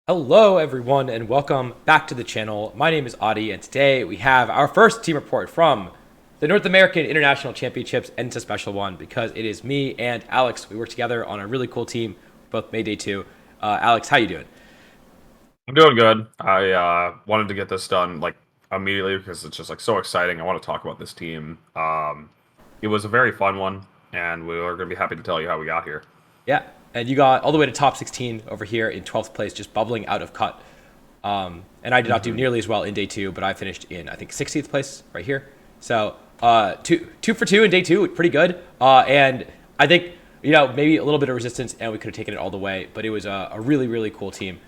Hello everyone and welcome back to the channel. My name is Adi and today we have our first team report from the North American International Championships, and it's a special one because it is me and Alex. We work together on a really cool team, both May Day 2. Alex, how you doing? I'm doing good. I wanted to get this done like immediately because it's just like so exciting. I want to talk about this team. It was a very fun one, and we are going to be happy to tell you how we got here. Yeah, and you got all the way to top 16 over here in 12th place, just bubbling out of cut. And I did not do nearly as well in day 2, but I finished in, I think, 60th place right here. So two for 2 in day 2, pretty good. And I think, maybe a little bit of resistance and we could have taken it all the way, but it was a really, really cool team.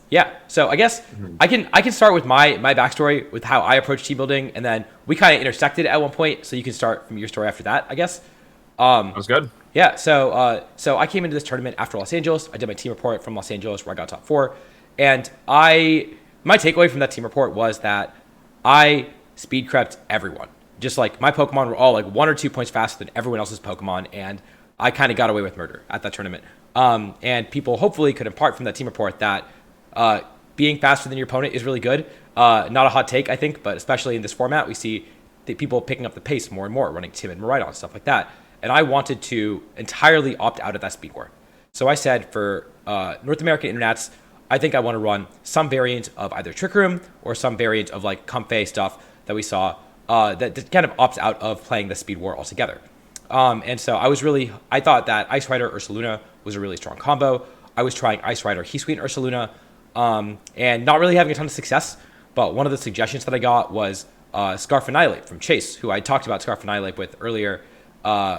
Yeah, so I guess I can start with my backstory with how I approach team building, and then we kind of intersected at one point, so you can start from your story after that, I guess. That was good. Yeah, so I came into this tournament after Los Angeles. I did my team report from Los Angeles where I got top 4, and my takeaway from that team report was that I speed crept everyone. Just like my Pokemon were all like 1 or 2 points faster than everyone else's Pokemon, and I kind of got away with murder at that tournament. And people hopefully could impart from that team report that being faster than your opponent is really good. Not a hot take, I think, but especially in this format, we see the people picking up the pace more and more, running timid Miraidon, stuff like that. And I wanted to entirely opt out of that speed war. So I said for North American Internets, I think I want to run some variant of either Trick Room or some variant of like Comfey stuff that we saw that kind of opts out of playing the speed war altogether. And so I thought that Ice Rider Ursaluna was a really strong combo. I was trying Ice Rider Heat Ursaluna and not really having a ton of success. But one of the suggestions that I got was Scarf Annihilate from Chase, who I talked about Scarf Annihilate with earlier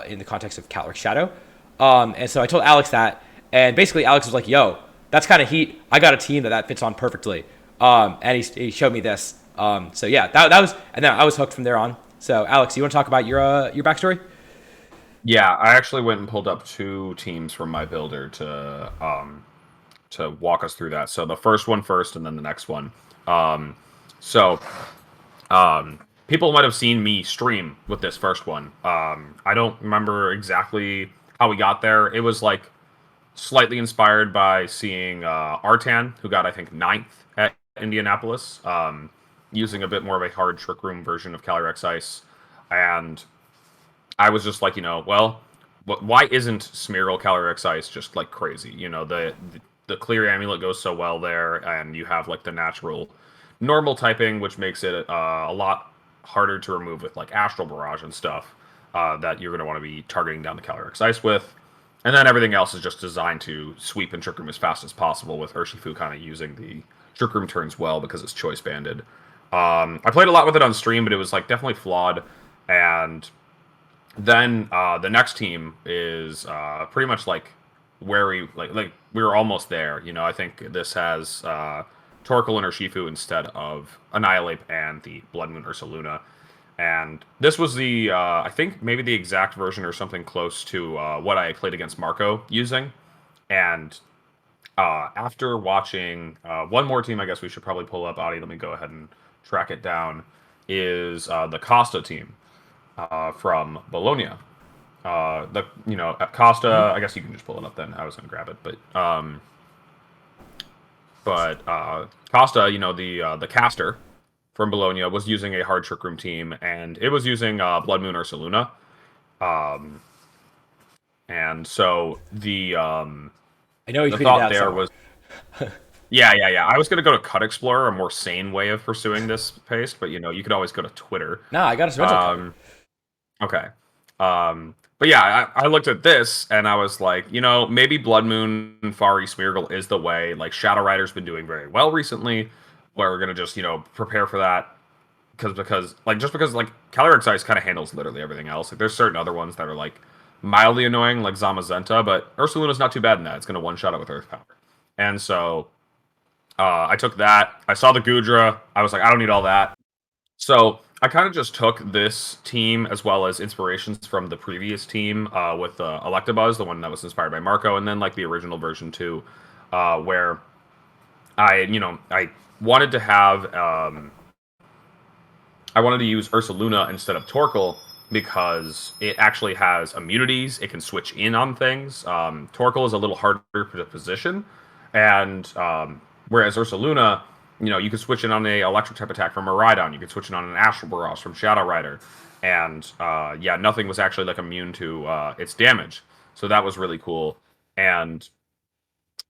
in the context of Caloric Shadow. And so I told Alex that, and basically Alex was like, yo, that's kind of heat. I got a team that fits on perfectly. And he showed me this. So yeah, that was, and then I was hooked from there on. So Alex, you want to talk about your backstory? Yeah, I actually went and pulled up 2 teams from my builder to walk us through that. So the first one first, and then the next one. Um, so people might have seen me stream with this first one. I don't remember exactly how we got there. It was like slightly inspired by seeing Artan, who got I think 9th at Indianapolis, using a bit more of a hard Trick Room version of Calyrex Ice, and I was just like, well, why isn't Smeargle Calyrex Ice just like crazy? The clear amulet goes so well there, and you have like the natural normal typing, which makes it a lot harder to remove with like Astral Barrage and stuff that you're going to want to be targeting down the Calyrex Ice with. And then everything else is just designed to sweep and Trick Room as fast as possible, with Urshifu kind of using the Trick Room turns well because it's choice banded. I played a lot with it on stream, but it was like definitely flawed. And then the next team is pretty much like where we were almost there. I think this has Torkoal and Urshifu instead of Annihilate and the Blood Moon Ursaluna. And this was the, I think maybe the exact version or something close to what I played against Marco using. And after watching one more team, I guess we should probably pull up, Adi, let me go ahead and track it down, is the Costa team from Bologna. At Costa, I guess you can just pull it up then. I was going to grab it, but Costa, the caster from Bologna, was using a hard Trick Room team, and it was using Blood Moon Ursaluna. And so I know you the tweeted thought out there somewhere. was, yeah. I was going to go to Cut Explorer, a more sane way of pursuing this pace, but you could always go to Twitter. Nah, I got a Spreads cover. Okay. But yeah, I looked at this and I was like, maybe Blood Moon Fari Smeargle is the way. Like Shadow Rider's been doing very well recently, where we're gonna just prepare for that because like Calyrex Ice kind of handles literally everything else. Like there's certain other ones that are like mildly annoying, like Zamazenta, but Ursaluna's not too bad in that. It's gonna one shot it with Earth Power, and so I took that. I saw the Gudra. I was like, I don't need all that. So I kind of just took this team as well as inspirations from the previous team with Electabuzz, the one that was inspired by Marco, and then like the original version too, where I wanted to have I wanted to use Ursaluna instead of Torkoal because it actually has immunities. It can switch in on things. Torkoal is a little harder to position, And whereas Ursaluna, you could switch in on a electric type attack from Miraidon. You could switch in on an Astral Barrage from Shadow Rider. And yeah, nothing was actually like immune to its damage. So that was really cool. And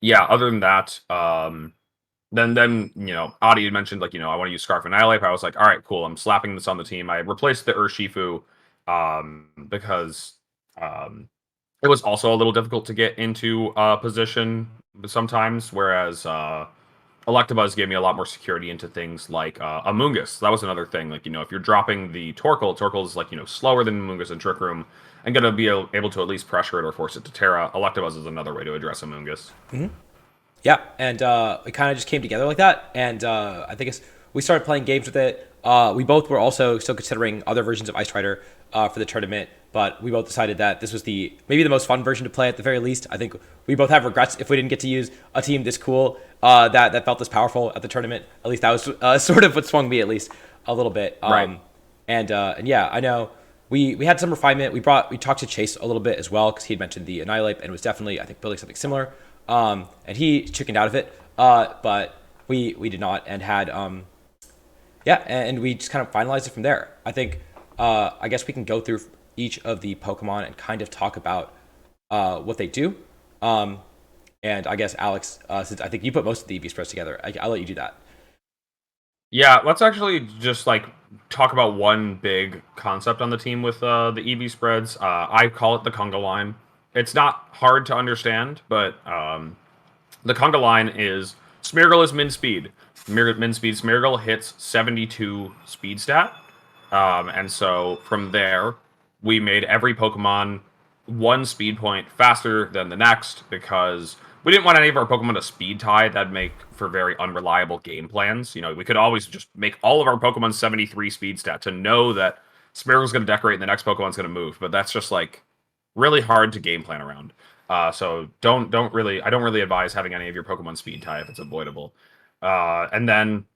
yeah, other than that, then Adi had mentioned like I want to use Scarf Annihilate. I was like, all right, cool. I'm slapping this on the team. I replaced the Urshifu because it was also a little difficult to get into position sometimes, whereas Electabuzz gave me a lot more security into things like Amoonguss. That was another thing. Like, if you're dropping the Torkoal is like, slower than Amoonguss and Trick Room and going to be able to at least pressure it or force it to Terra. Electabuzz is another way to address Amoonguss. Mm-hmm. Yeah, and it kind of just came together like that. And I think we started playing games with it. We both were also still considering other versions of Ice Rider for the tournament, but we both decided that this was maybe the most fun version to play at the very least. I think we both have regrets if we didn't get to use a team this cool that felt this powerful at the tournament. At least that was sort of what swung me at least a little bit. Right. And yeah, I know we had some refinement. We talked to Chase a little bit as well because he had mentioned the Annihilate and was definitely, I think, building something similar. And he chickened out of it, but we did not, and had yeah, and we just kind of finalized it from there. I think I guess we can go through each of the Pokemon and kind of talk about what they do. And I guess Alex, since I think you put most of the EV spreads together, I'll let you do that. Yeah, let's actually just like talk about one big concept on the team with the EV spreads. I call it the conga line. It's not hard to understand, but the conga line is Smeargle is min speed. Min speed Smeargle hits 72 speed stat. And so from there, we made every Pokemon one speed point faster than the next because we didn't want any of our Pokemon to speed tie. That'd make for very unreliable game plans. We could always just make all of our Pokemon 73 speed stat to know that Smeargle's going to decorate and the next Pokemon's going to move. But that's just like really hard to game plan around. So I don't really advise having any of your Pokemon speed tie if it's avoidable. And then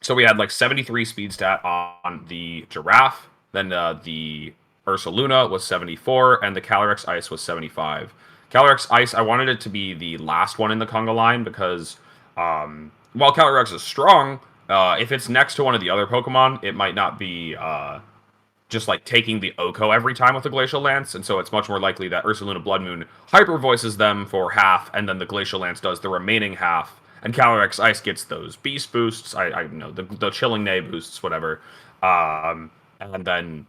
so we had like 73 speed stat on the Giraffe, then the Ursaluna was 74, and the Calyrex Ice was 75. Calyrex Ice, I wanted it to be the last one in the conga line because while Calyrex is strong, if it's next to one of the other Pokemon, it might not be just like taking the Oko every time with the Glacial Lance, and so it's much more likely that Ursaluna Blood Moon hyper voices them for half, and then the Glacial Lance does the remaining half, and Calyrex Ice gets those Beast boosts, I know the Chilling Neigh boosts, whatever, and then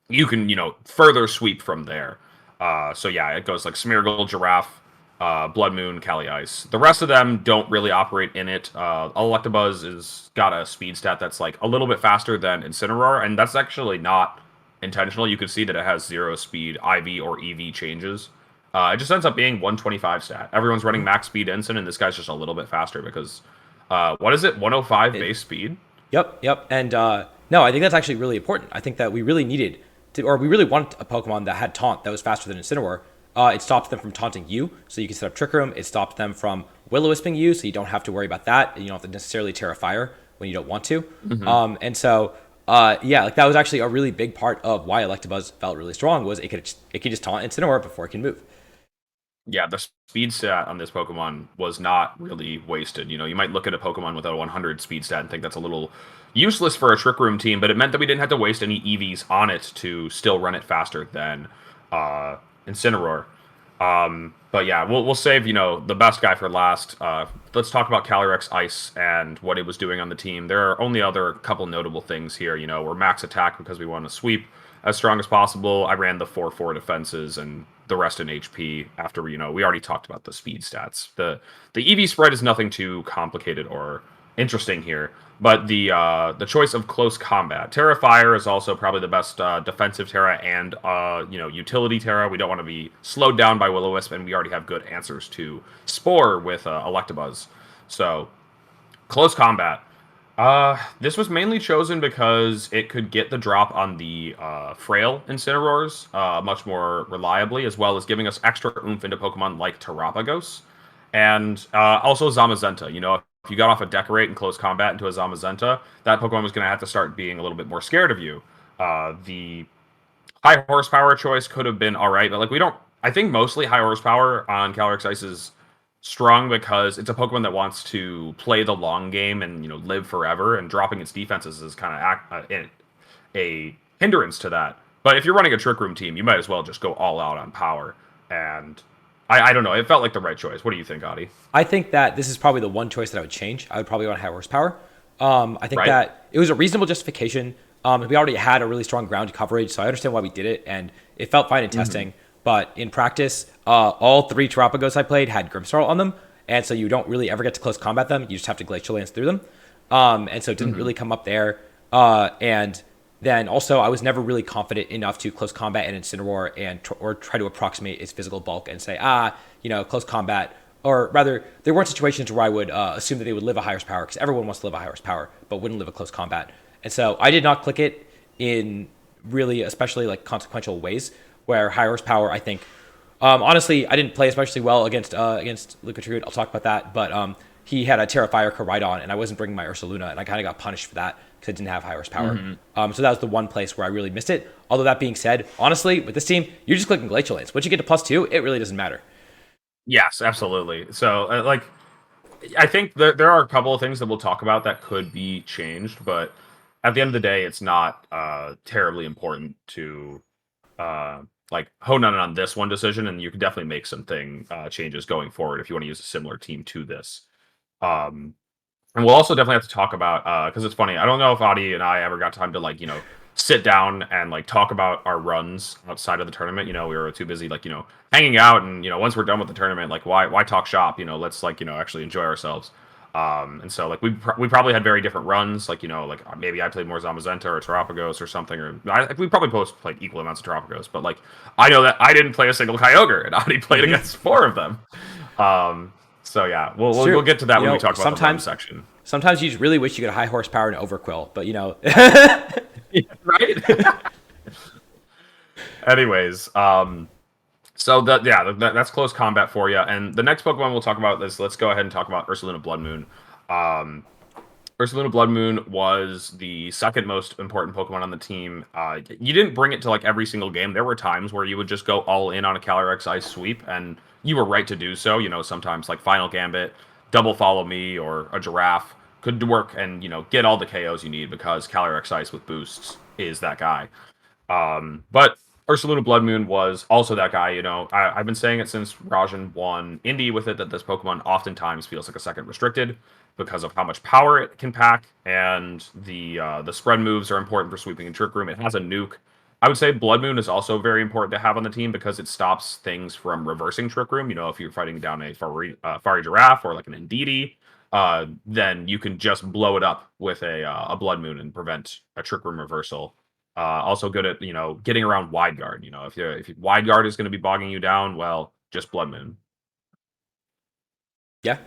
you can further sweep from there. So yeah, it goes like Smeargle, Giraffe, Blood Moon, Cali Ice. The rest of them don't really operate in it. Electabuzz is got a speed stat that's like a little bit faster than Incineroar, and that's actually not intentional. You can see that it has 0 speed IV or EV changes. It just ends up being 125 stat. Everyone's running max speed Incin, and this guy's just a little bit faster because what is it? 105 base speed? Yep. And no, I think that's actually really important. I think that we really needed to, or we really wanted a Pokemon that had Taunt that was faster than Incineroar. It stops them from taunting you, so you can set up Trick Room. It stops them from Will-O-Wisping you, so you don't have to worry about that. And you don't have to necessarily Terra Fire when you don't want to. Mm-hmm. And so, yeah, like that was actually a really big part of why Electabuzz felt really strong was it could just taunt Incineroar before it can move. Yeah, the speed stat on this Pokemon was not really wasted. You might look at a Pokemon with a 100 speed stat and think that's a little useless for a Trick Room team, but it meant that we didn't have to waste any EVs on it to still run it faster than Incineroar. But yeah, we'll save the best guy for last. Let's talk about Calyrex Ice and what it was doing on the team. There are only other couple notable things here. We're max attack because we want to sweep as strong as possible. I ran the 4/4 defenses and the rest in HP after we already talked about the speed stats. The EV spread is nothing too complicated or interesting here, but the choice of close combat. Terra Fire is also probably the best defensive Terra and utility Terra. We don't want to be slowed down by Will-O-Wisp, and we already have good answers to Spore with Electabuzz. So close combat. This was mainly chosen because it could get the drop on the frail Incineroars much more reliably, as well as giving us extra oomph into Pokemon like Terapagos. And also Zamazenta. If you got off a Decorate in close combat into a Zamazenta, that Pokemon was going to have to start being a little bit more scared of you. The high horsepower choice could have been all right, but I think mostly high horsepower on Calyrex Ice is strong because it's a Pokemon that wants to play the long game and live forever, and dropping its defenses is kind of a hindrance to that. But if you're running a Trick Room team, you might as well just go all out on power. And I don't know, it felt like the right choice. What do you think, Adi? I think that this is probably the one choice that I would change. I would probably want high horsepower. I think Right? that it was a reasonable justification. We already had a really strong ground coverage, so I understand why we did it, and it felt fine in testing. But in practice, all 3 Terapagos I played had Grimmsnarl on them, and so you don't really ever get to close combat them. You just have to Glacial Lance through them. And so it didn't really come up there. And then also, I was never really confident enough to close combat an Incineroar or try to approximate its physical bulk and say, close combat. Or rather, there weren't situations where I would assume that they would live a high horsepower, because everyone wants to live a high horsepower, but wouldn't live a close combat. And so I did not click it in really, especially like consequential ways, where high horsepower, I think, honestly, I didn't play especially well against Lucatrude. I'll talk about that, but he had a Terrafire Koraidon, and I wasn't bringing my Ursaluna, and I kind of got punished for that because I didn't have high horsepower. So that was the one place where I really missed it. Although that being said, honestly, with this team, you're just clicking Glacial Lance. Once you get to +2, it really doesn't matter. Yes, absolutely. So, I think there are a couple of things that we'll talk about that could be changed, but at the end of the day, it's not terribly important to hone in on this one decision, and you can definitely make some changes going forward if you want to use a similar team to this. Um, and we'll also definitely have to talk about because it's funny. I don't know if Adi and I ever got time to sit down and talk about our runs outside of the tournament. We were too busy hanging out, and once we're done with the tournament, why talk shop? Let's actually enjoy ourselves. And so we probably had very different runs. Maybe I played more Zamazenta or Terapagos or something, or we probably both played equal amounts of Terapagos. But I know that I didn't play a single Kyogre, and Adi played against 4 of them. So yeah, we'll get to that when we talk about the run section. Sometimes you just really wish you could high horsepower and Overquill, but Yeah, right. Anyways, so that's close combat for you. And the next Pokemon we'll talk about is, let's go ahead and talk about Ursaluna Blood Moon. Ursaluna Blood Moon was the second most important Pokemon on the team. You didn't bring it to every single game. There were times where you would just go all in on a Calyrex Ice sweep, and you were right to do so. Sometimes Final Gambit, Double Follow Me, or a Giraffe could work and get all the KOs you need, because Calyrex Ice with boosts is that guy. But Ursaluna Blood Moon was also that guy. I've been saying it since Rajan won Indy with it, that this Pokemon oftentimes feels like a second restricted because of how much power it can pack, and the spread moves are important for sweeping and Trick Room. It has a nuke. I would say Blood Moon is also very important to have on the team because it stops things from reversing Trick Room. If you're fighting down a Fari Giraffe or an Indeedee, then you can just blow it up with a Blood Moon and prevent a Trick Room reversal. Also good at getting around Wide Guard. If Wide Guard is going to be bogging you down, well, just Blood Moon. Yeah,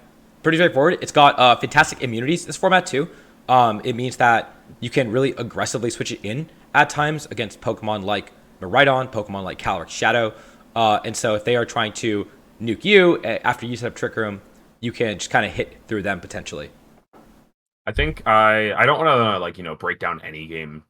pretty straightforward. It's got fantastic immunities this format too. It means that you can really aggressively switch it in at times against Pokemon like Miraidon, Pokemon like Calyrex Shadow. And so if they are trying to nuke you after you set up Trick Room, you can just kind of hit through them potentially. I think I don't want to break down any game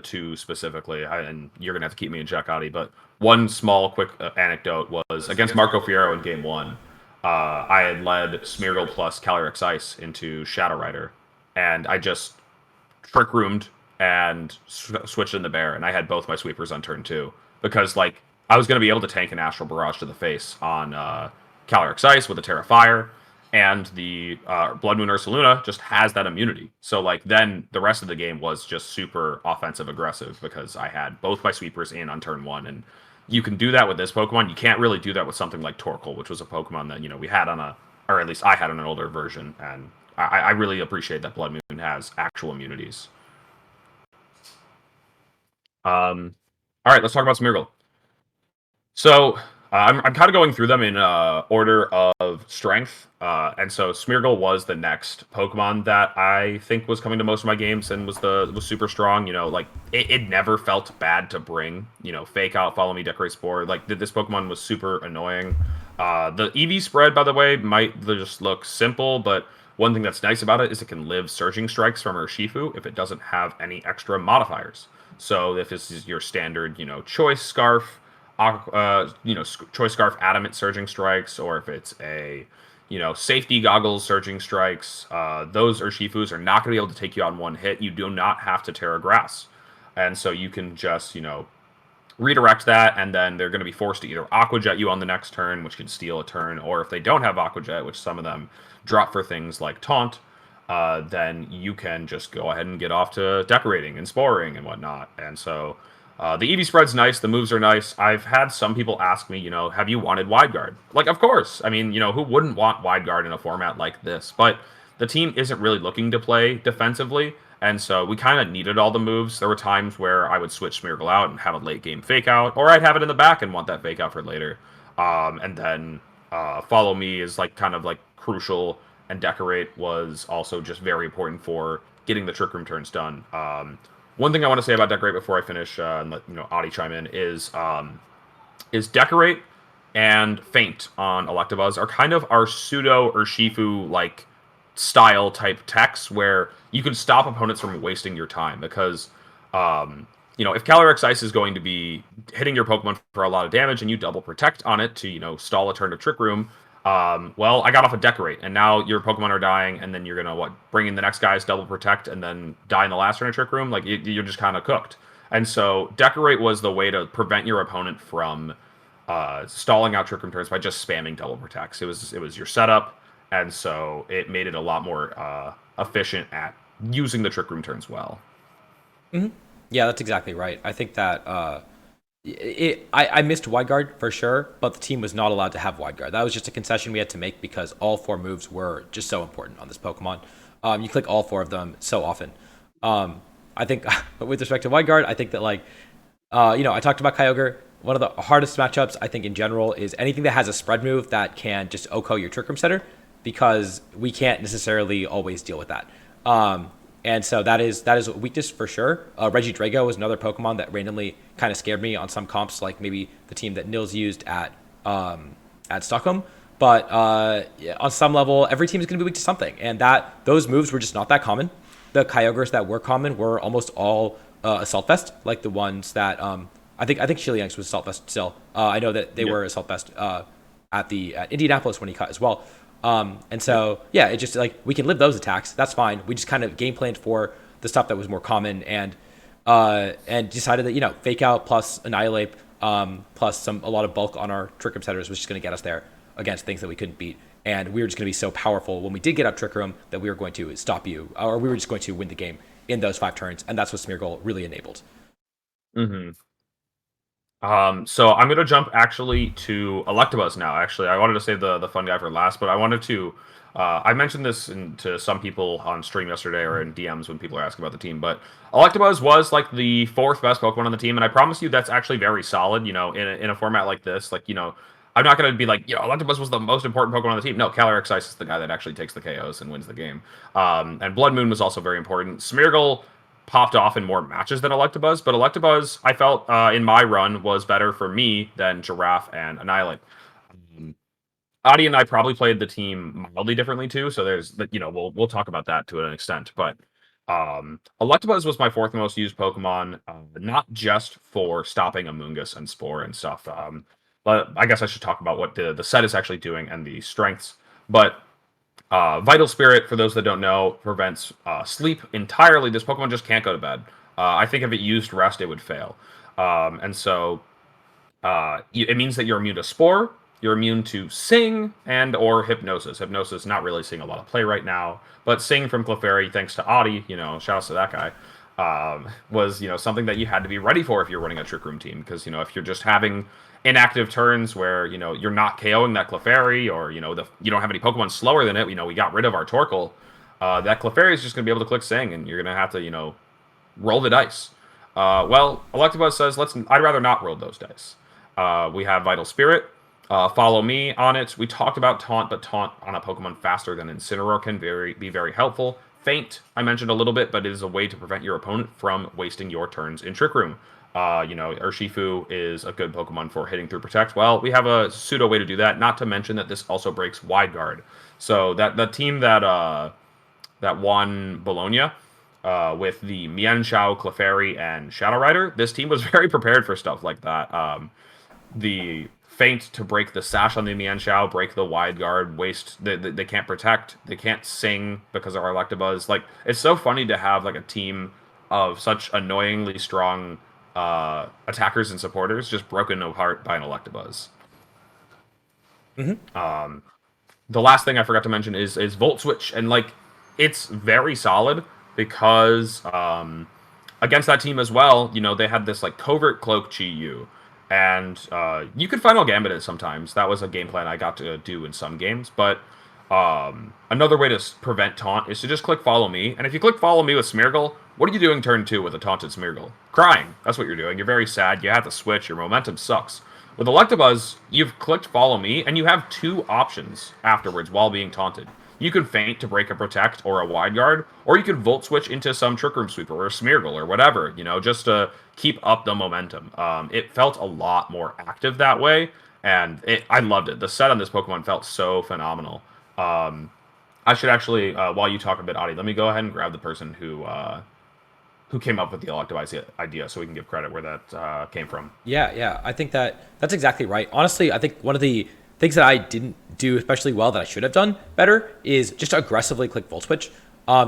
too specifically, and you're gonna have to keep me in check, Adi. But one small quick anecdote was against Marco Fierro in Game 1. I had led Smeargle plus Calyrex Ice into Shadow Rider, and I just Trick Roomed and switched in the Bear, and I had both my sweepers on turn 2 because I was gonna be able to tank an Astral Barrage to the face on Calyrex Ice with a Terrafire. And the Blood Moon Ursaluna just has that immunity. So then the rest of the game was just super offensive aggressive because I had both my sweepers in on turn 1. And you can do that with this Pokemon. You can't really do that with something like Torkoal, which was a Pokemon that we had or at least I had on an older version. And I really appreciate that Blood Moon has actual immunities. All right, let's talk about Smeargle. So I'm kind of going through them in order of strength. And so Smeargle was the next Pokemon that I think was coming to most of my games and was super strong. It never felt bad to bring. Fake Out, Follow Me, Decorate Spore. This Pokemon was super annoying. The EV spread, by the way, might just look simple, but one thing that's nice about it is it can live Surging Strikes from Urshifu if it doesn't have any extra modifiers. So if this is your standard, Choice Scarf, Choice Scarf Adamant Surging Strikes, or if it's a safety goggles, surging strikes. Those Urshifus are not going to be able to take you out in one hit. You do not have to Terra Grass. And so you can just, redirect that, and then they're going to be forced to either Aqua Jet you on the next turn, which can steal a turn, or if they don't have Aqua Jet, which some of them drop for things like Taunt, then you can just go ahead and get off to Decorating and Sporing and whatnot. And so the EV spread's nice, the moves are nice. I've had some people ask me, have you wanted Wide Guard? Like, of course. I mean, who wouldn't want Wide Guard in a format like this? But the team isn't really looking to play defensively. And so we kind of needed all the moves. There were times where I would switch Smeargle out and have a late game fake out, or I'd have it in the back and want that fake out for later. And then Follow Me is like kind of like crucial, and Decorate was also just very important for getting the Trick Room turns done. One thing I want to say about Decorate before I finish and let Adi chime in is Decorate and Feint on Electabuzz are kind of our pseudo Urshifu like style type techs where you can stop opponents from wasting your time because if Calyrex Ice is going to be hitting your Pokemon for a lot of damage and you double protect on it to stall a turn of Trick Room, well, I got off a Decorate and now your Pokemon are dying, and then you're gonna bring in the next guy's double protect and then die in the last turn of Trick Room. Like you're just kind of cooked. And so Decorate was the way to prevent your opponent from stalling out Trick Room turns by just spamming double protects. It was your setup. And so it made it a lot more efficient at using the Trick Room turns well. Mm-hmm. Yeah, that's exactly right. I think that I missed Wide Guard for sure, but the team was not allowed to have Wide Guard. That was just a concession we had to make because all 4 moves were just so important on this Pokemon. You click all 4 of them so often. I think with respect to Wide Guard, I think that I talked about Kyogre. One of the hardest matchups, I think, in general, is anything that has a spread move that can just OHKO your Trick Room setter, because we can't necessarily always deal with that. And so that is a weakness for sure. Regidrago was another Pokemon that randomly kind of scared me on some comps, like maybe the team that Nils used at Stockholm. But on some level, every team is going to be weak to something, and those moves were just not that common. The Kyogres that were common were almost all Assault Vest, like the ones that I think Shilianx was Assault Vest still. I know that they were Assault Vest at Indianapolis when he cut as well. And so, yeah, it just we can live those attacks. That's fine. We just kind of game planned for the stuff that was more common and decided that, Fake Out plus Annihilate plus a lot of bulk on our Trick Room setters was just going to get us there against things that we couldn't beat. And we were just going to be so powerful when we did get up Trick Room that we were going to stop you, or we were just going to win the game in those 5 turns. And that's what Smeargle really enabled. Mm-hmm. So I'm going to jump actually to Electabuzz now. Actually, I wanted to save the fun guy for last, but I wanted to. I mentioned this to some people on stream yesterday or in DMs when people are asking about the team, but Electabuzz was like the 4th best Pokemon on the team, and I promise you that's actually very solid. In a format like this, I'm not going to be like, Electabuzz was the most important Pokemon on the team. No, Calyrex Ice is the guy that actually takes the KOs and wins the game. And Blood Moon was also very important. Smeargle popped off in more matches than Electabuzz, but Electabuzz, I felt in my run, was better for me than Giraffe and Annihilate. Adi and I probably played the team mildly differently too, so we'll talk about that to an extent. But Electabuzz was my 4th most used Pokemon, not just for stopping Amoonguss and Spore and stuff. But I guess I should talk about what the set is actually doing and the strengths. But Vital Spirit, for those that don't know, prevents sleep entirely. This Pokemon just can't go to bed. I think if it used rest, it would fail. And so it means that you're immune to Spore, you're immune to Sing, and or Hypnosis. Hypnosis not really seeing a lot of play right now, but Sing from Clefairy, thanks to Adi, shout outs to that guy, was something that you had to be ready for if you're running a Trick Room team, because if you're just having inactive turns where you're not KOing that Clefairy, or you don't have any Pokemon slower than it. We got rid of our Torkoal. That Clefairy is just going to be able to click Sing, and you're going to have to roll the dice. Well, Electabuzz says I'd rather not roll those dice. We have Vital Spirit, Follow Me on it. We talked about Taunt, but Taunt on a Pokemon faster than Incineroar can be very helpful. Feint, I mentioned a little bit, but it is a way to prevent your opponent from wasting your turns in Trick Room. Urshifu is a good Pokemon for hitting through Protect. Well, we have a pseudo way to do that, not to mention that this also breaks Wide Guard. So the team that won Bologna with the Mienshao, Clefairy, and Shadow Rider, this team was very prepared for stuff like that. The feint to break the sash on the Mienshao, break the wide guard, waste. They can't protect. They can't sing because of our Electabuzz. Like, it's so funny to have like a team of such annoyingly strong attackers and supporters just broken apart by an Electabuzz. Hmm. The last thing I forgot to mention is Volt Switch, and like it's very solid because against that team as well, you know, they had this like covert cloak Chi Yu, and you could final gambit it sometimes. That was a game plan I got to do in some games, but another way to prevent taunt is to just click follow me, and if you click follow me with Smeargle, what are you doing turn 2 with a taunted Smeargle? Crying. That's what you're doing. You're very sad. You have to switch. Your momentum sucks. With Electabuzz, you've clicked follow me, and you have 2 options afterwards while being taunted. You could feint to break a protect or a wide guard, or you could volt switch into some trick room sweeper or a Smeargle or whatever, you know, just to keep up the momentum. It felt a lot more active that way, and I loved it. The set on this Pokemon felt so phenomenal. I should actually, while you talk a bit, Adi, let me go ahead and grab the person who came up with the Electabuzz idea, so we can give credit where that came from. Yeah. I think that's exactly right. Honestly, I think one of the things that I didn't do especially well that I should have done better is just aggressively click Volt Switch.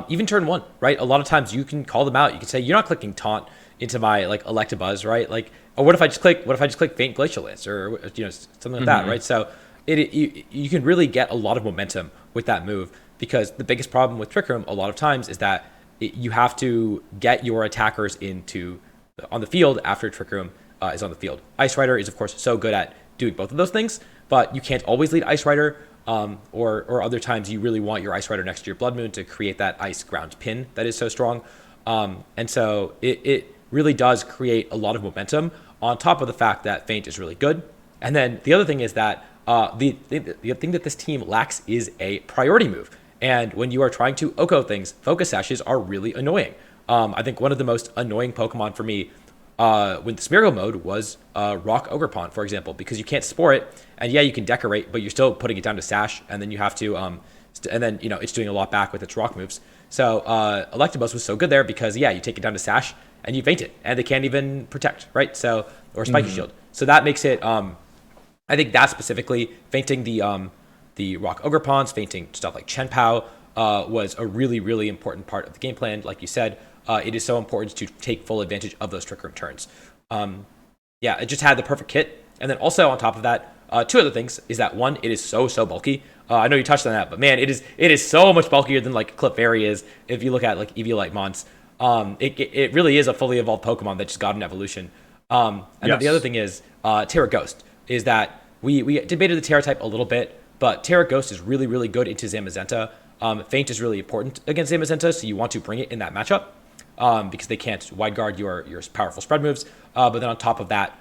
Even turn 1, right? A lot of times you can call them out. You can say, you're not clicking Taunt into my like Electabuzz, right? Like, or what if I just click Faint Glacial Lance, or you know, something like that, right? So you can really get a lot of momentum with that move, because the biggest problem with Trick Room a lot of times is that you have to get your attackers into on the field after Trick Room is on the field. Ice Rider is of course so good at doing both of those things, but you can't always lead Ice Rider, or other times you really want your Ice Rider next to your Blood Moon to create that ice ground pin that is so strong. And so it really does create a lot of momentum on top of the fact that Feint is really good. And then the other thing is that the thing that this team lacks is a priority move. And when you are trying to Oko things, Focus Sashes are really annoying. I think one of the most annoying Pokemon for me with the Smeargle mode was Rock Ogerpon, for example, because you can't Spore it, and yeah, you can Decorate, but you're still putting it down to Sash, and then you have to, and then, you know, it's doing a lot back with its Rock moves. So Electabuzz was so good there because, yeah, you take it down to Sash, and you Feint it, and they can't even Protect, right? So, or Spiky Shield. So that makes it, I think that specifically, feinting the Rock Ogerpons, feinting stuff like Chenpao was a really, really important part of the game plan. Like you said, it is so important to take full advantage of those Trick Room turns. Yeah, it just had the perfect kit. And then also on top of that, 2 other things is that, 1, it is so bulky. I know you touched on that, but man, it is so much bulkier than like Clefairy is. If you look at like Eviolite Mons, it really is a fully evolved Pokemon that just got an evolution. And then the other thing is Terra Ghost, is that we debated the Terra type a little bit, but Terra Ghost is really, really good into Zamazenta. Feint is really important against Zamazenta, so you want to bring it in that matchup because they can't wide guard your powerful spread moves. But then on top of that,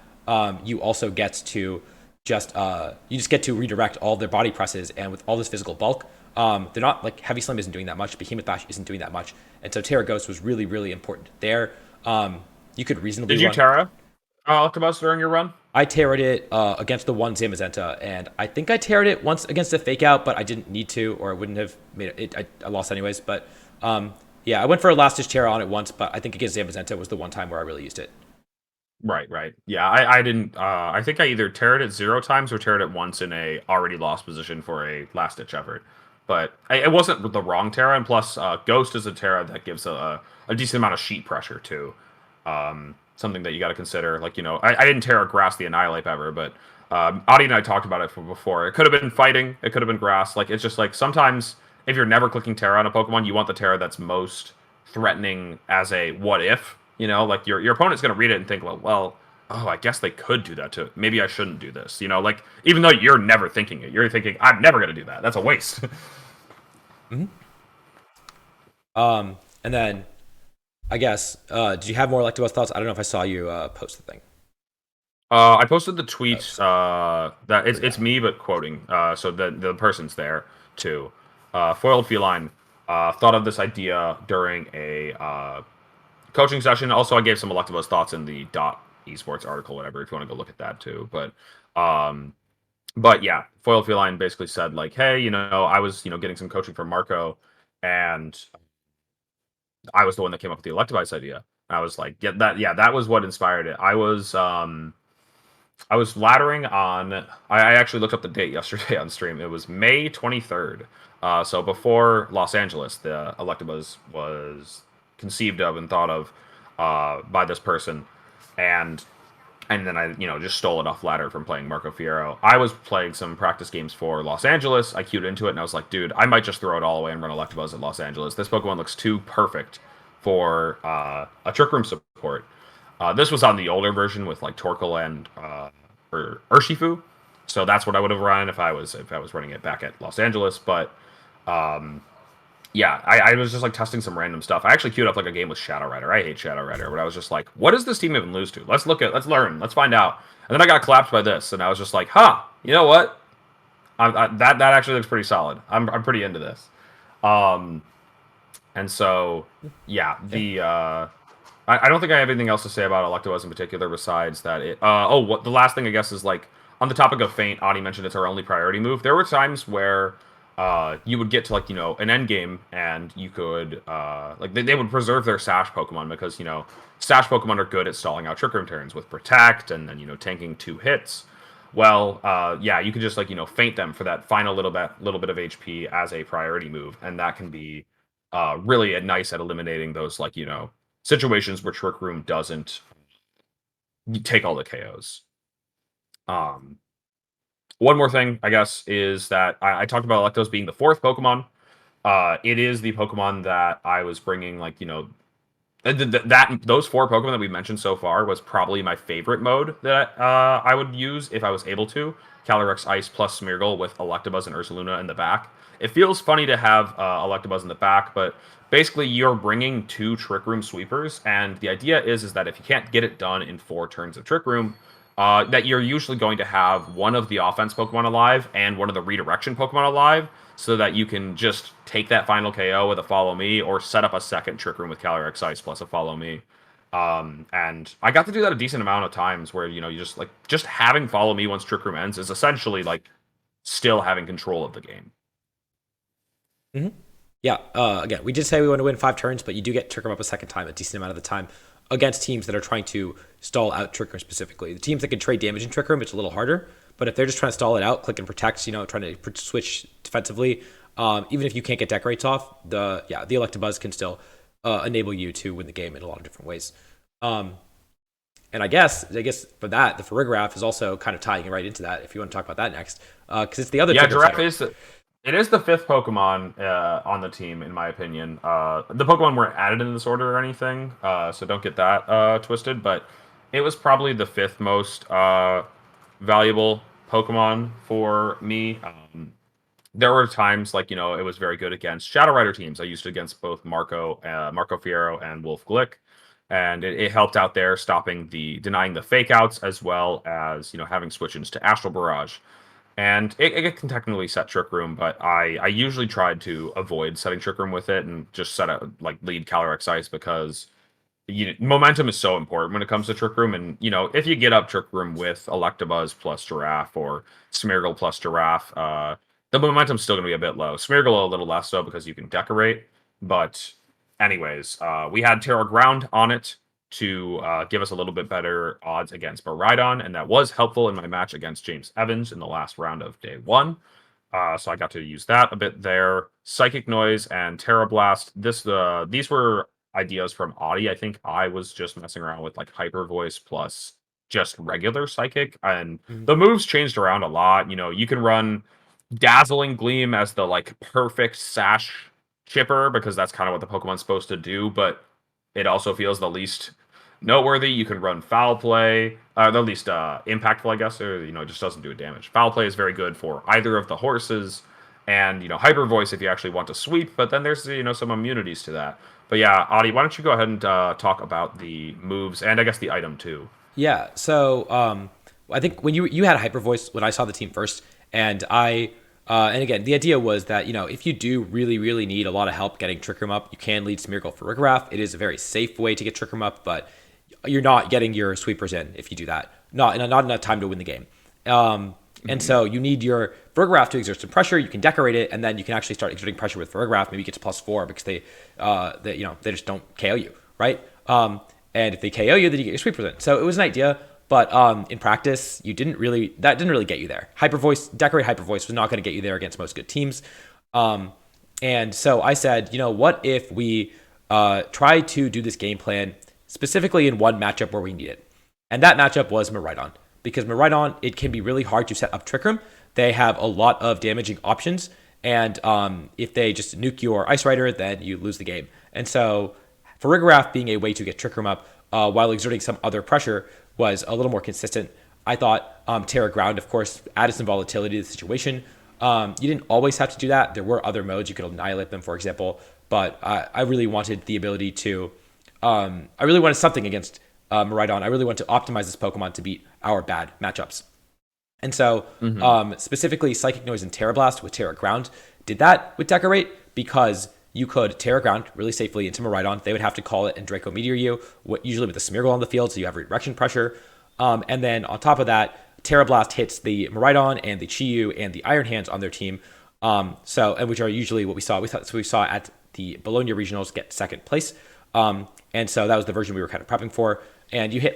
you also get to you just get to redirect all their body presses, and with all this physical bulk, they're not like Heavy Slam isn't doing that much, Behemoth Bash isn't doing that much, and so Terra Ghost was really, really important there. You could reasonably. Did you Terra Electabuzz during your run? I Terra'd it against the one Zamazenta, and I think I Terra'd it once against a Fake Out, but I didn't need to, or I wouldn't have made it. I lost anyways, but yeah, I went for a Last Ditch Terra on it once, but I think against Zamazenta was the one time where I really used it. Right. Yeah, I didn't. I think I either Terra'd it 0 times or Terra'd it once in a already lost position for a last ditch effort. But it wasn't the wrong Terra, and plus, Ghost is a Terra that gives a decent amount of sheet pressure too. Something that you got to consider. Like, you know, I didn't Terra Grass the Annihilate ever, but Adi and I talked about it before. It could have been fighting. It could have been grass. Like, it's just like sometimes if you're never clicking Terra on a Pokemon, you want the Terra that's most threatening as a what if. You know, like your opponent's going to read it and think, well, oh, I guess they could do that too. Maybe I shouldn't do this. You know, like even though you're never thinking it, you're thinking, I'm never going to do that. That's a waste. Mm-hmm. And then I guess, did you have more Electabuzz thoughts? I don't know if I saw you post the thing. I posted the tweet that it's me, but quoting. So the person's there too. Foiled Feline thought of this idea during a coaching session. Also, I gave some Electabuzz thoughts in the .esports article, whatever, if you want to go look at that too. But yeah, Foiled Feline basically said like, hey, you know, I was, you know, getting some coaching from Marco, and I was the one that came up with the Electabuzz idea. I was like, that was what inspired it. I was I was laddering on. I actually looked up the date yesterday on stream. It was May 23rd. So before Los Angeles, the Electabuzz was conceived of and thought of by this person, and then I just stole it off ladder from playing Marco Fierro. I was playing some practice games for Los Angeles. I queued into it and I was like, dude, I might just throw it all away and run Electabuzz at Los Angeles. This Pokemon looks too perfect for a Trick Room support. This was on the older version with like Torkoal and Urshifu, so that's what I would have run if I was running it back at Los Angeles. But yeah, I was just like testing some random stuff. I actually queued up like a game with Shadow Rider. I hate Shadow Rider, but I was just like, what does this team even lose to? Let's learn, let's find out. And then I got collapsed by this, and I was just like, huh, you know what? That actually looks pretty solid. I'm pretty into this. And so yeah, I don't think I have anything else to say about Electabuzz in particular besides that it. What the last thing I guess is like on the topic of Feint. Adi mentioned it's our only priority move. There were times where you would get to like an end game and you could like they would preserve their Sash Pokemon because Sash Pokemon are good at stalling out Trick Room turns with Protect and then tanking 2 hits. Well, yeah, you could just like feint them for that final little bit of HP as a priority move, and that can be really nice at eliminating those like situations where Trick Room doesn't take all the KOs. One more thing, I guess, is that I talked about Electos being the 4th Pokemon. It is the Pokemon that I was bringing, like, those 4 Pokemon that we mentioned so far was probably my favorite mode that I would use if I was able to. Calyrex Ice plus Smeargle with Electabuzz and Ursaluna in the back. It feels funny to have Electabuzz in the back, but basically you're bringing 2 Trick Room sweepers, and the idea is that if you can't get it done in 4 turns of Trick Room, that you're usually going to have one of the offense Pokemon alive and one of the redirection Pokemon alive, so that you can just take that final KO with a Follow Me, or set up a second Trick Room with Calyrex Ice plus a Follow Me. And I got to do that a decent amount of times where, you just having Follow Me once Trick Room ends is essentially like still having control of the game. Mm-hmm. Yeah, again, we did say we want to win 5 turns, but you do get Trick Room up a second time, a decent amount of the time, against teams that are trying to stall out Trick Room specifically. The teams that can trade damage in Trick Room, it's a little harder, but if they're just trying to stall it out, click and protect, trying to switch defensively, even if you can't get Decorates off, the Electabuzz can still enable you to win the game in a lot of different ways. And I guess for that, the Farigiraf is also kind of tying right into that, if you want to talk about that next, because it's the other. Yeah, Giraffe is it is the 5th Pokemon on the team, in my opinion. The Pokemon weren't added in this order or anything, so don't get that twisted, but it was probably the 5th most valuable Pokemon for me. There were times like, it was very good against Shadow Rider teams. I used it against both Marco Fierro and Wolf Glick, and it helped out there, denying the fake outs, as well as, having switch-ins to Astral Barrage. And it can technically set Trick Room, but I usually tried to avoid setting Trick Room with it and just lead Calyrex Ice, because momentum is so important when it comes to Trick Room. And if you get up Trick Room with Electabuzz plus Giraffe or Smeargle plus Giraffe, the momentum's still going to be a bit low. Smeargle a little less so because you can decorate. But anyways, we had Terra Ground on it to give us a little bit better odds against Baridon, and that was helpful in my match against James Evans in the last round of day 1. So I got to use that a bit there. Psychic Noise and Terra Blast. These were ideas from Audi. I think I was just messing around with like Hyper Voice plus just regular Psychic, and the moves changed around a lot. You can run Dazzling Gleam as the like perfect Sash chipper, because that's kind of what the Pokemon's supposed to do, but it also feels the least noteworthy. You can run Foul Play, the least impactful, I guess, or it just doesn't do damage. Foul Play is very good for either of the horses, and Hyper Voice if you actually want to sweep, but then there's some immunities to that. But yeah, Adi, why don't you go ahead and talk about the moves and I guess the item too? Yeah, so I think when you had a Hyper Voice when I saw the team first, and and again, the idea was that, if you do really, really need a lot of help getting Trick Room up, you can lead Smeargle for Farigiraf. It is a very safe way to get Trick Room up, but you're not getting your sweepers in if you do that. Not enough time to win the game. And so you need your Farigiraf to exert some pressure. You can decorate it, and then you can actually start exerting pressure with Farigiraf. Maybe get to +4 because they just don't KO you, right? And if they KO you, then you get your sweepers in. So it was an idea. But in practice, that didn't really get you there. Decorate Hyper Voice was not going to get you there against most good teams. And so I said, what if we try to do this game plan specifically in one matchup where we need it? And that matchup was Miraidon. Because Miraidon, it can be really hard to set up Trick Room. They have a lot of damaging options. And if they just nuke your Ice Rider, then you lose the game. And so Farigiraf being a way to get Trick Room up while exerting some other pressure was a little more consistent. I thought Terra Ground, of course, added some volatility to the situation. You didn't always have to do that. There were other modes. You could annihilate them, for example. But I really wanted the ability to... I really wanted something against Miraidon. I really wanted to optimize this Pokemon to beat our bad matchups. And so specifically Psychic Noise and Terra Blast with Terra Ground did that with Decorate because you could Terra Ground really safely into Miraidon. They would have to call it and Draco Meteor you, usually with a Smeargle on the field, so you have redirection pressure. And then on top of that, Terra Blast hits the Miraidon and the Chi-Yu and the Iron Hands on their team. Which are usually what we saw. We saw at the Bologna Regionals get second place. And so that was the version we were kind of prepping for. And you hit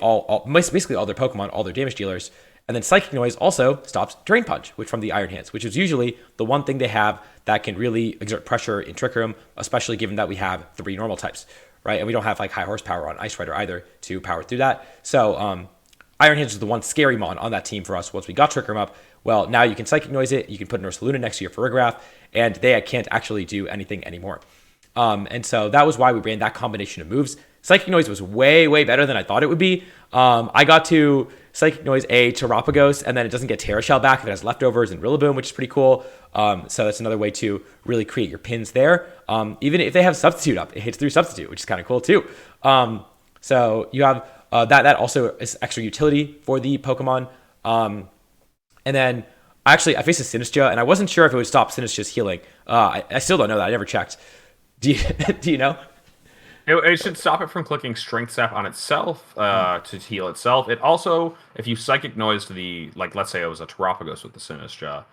basically all their Pokemon, all their damage dealers. And then Psychic Noise also stops Drain Punch, which from the Iron Hands, which is usually the one thing they have that can really exert pressure in Trick Room, especially given that we have 3 normal types, right? And we don't have like high horsepower on Ice Rider either to power through that. So Iron Hands is the one scary mon on that team for us once we got Trick Room up. Well, now you can Psychic Noise it, you can put Ursaluna next to your Farigiraf, and they can't actually do anything anymore. And so that was why we ran that combination of moves. Psychic Noise was way, way better than I thought it would be. I got to Psychic Noise a Terapagos, and then it doesn't get Terra Shell back if it has leftovers and Rillaboom, which is pretty cool. So that's another way to really create your pins there. Even if they have Substitute up, it hits through Substitute, which is kind of cool too. So you have that also is extra utility for the Pokemon. And then I faced a Sinistcha, and I wasn't sure if it would stop Sinistcha's healing. I still don't know that. I never checked. Do you know? It should stop it from clicking Strength Sap on itself to heal itself. It also, if you Psychic Noised let's say it was a Terapagos with the Sinistcha,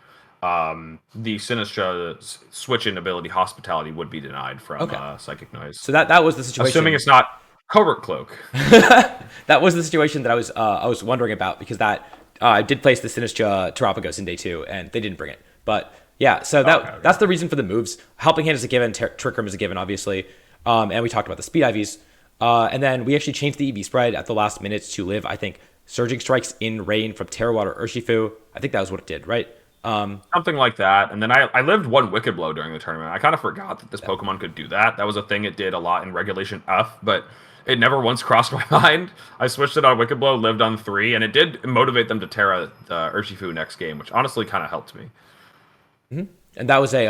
the Sinistcha's switch-in ability Hospitality would be denied from Psychic Noise. So that was the situation. Assuming it's not Covert Cloak. That was the situation that I was wondering about, because that I did place the Sinistcha Terapagos in day 2, and they didn't bring it. But yeah, so that's the reason for the moves. Helping Hand is a given, Trick Room is a given, obviously. And we talked about the speed IVs. And then we actually changed the EV spread at the last minute to live, I think, Surging Strikes in Rain from Terra Water Urshifu. I think that was what it did, right? Something like that. And then I lived one Wicked Blow during the tournament. I kind of forgot that this Pokemon could do that. That was a thing it did a lot in Regulation F, but it never once crossed my mind. I switched it on Wicked Blow, lived on 3, and it did motivate them to Terra Urshifu next game, which honestly kind of helped me. Mm-hmm. And that was a...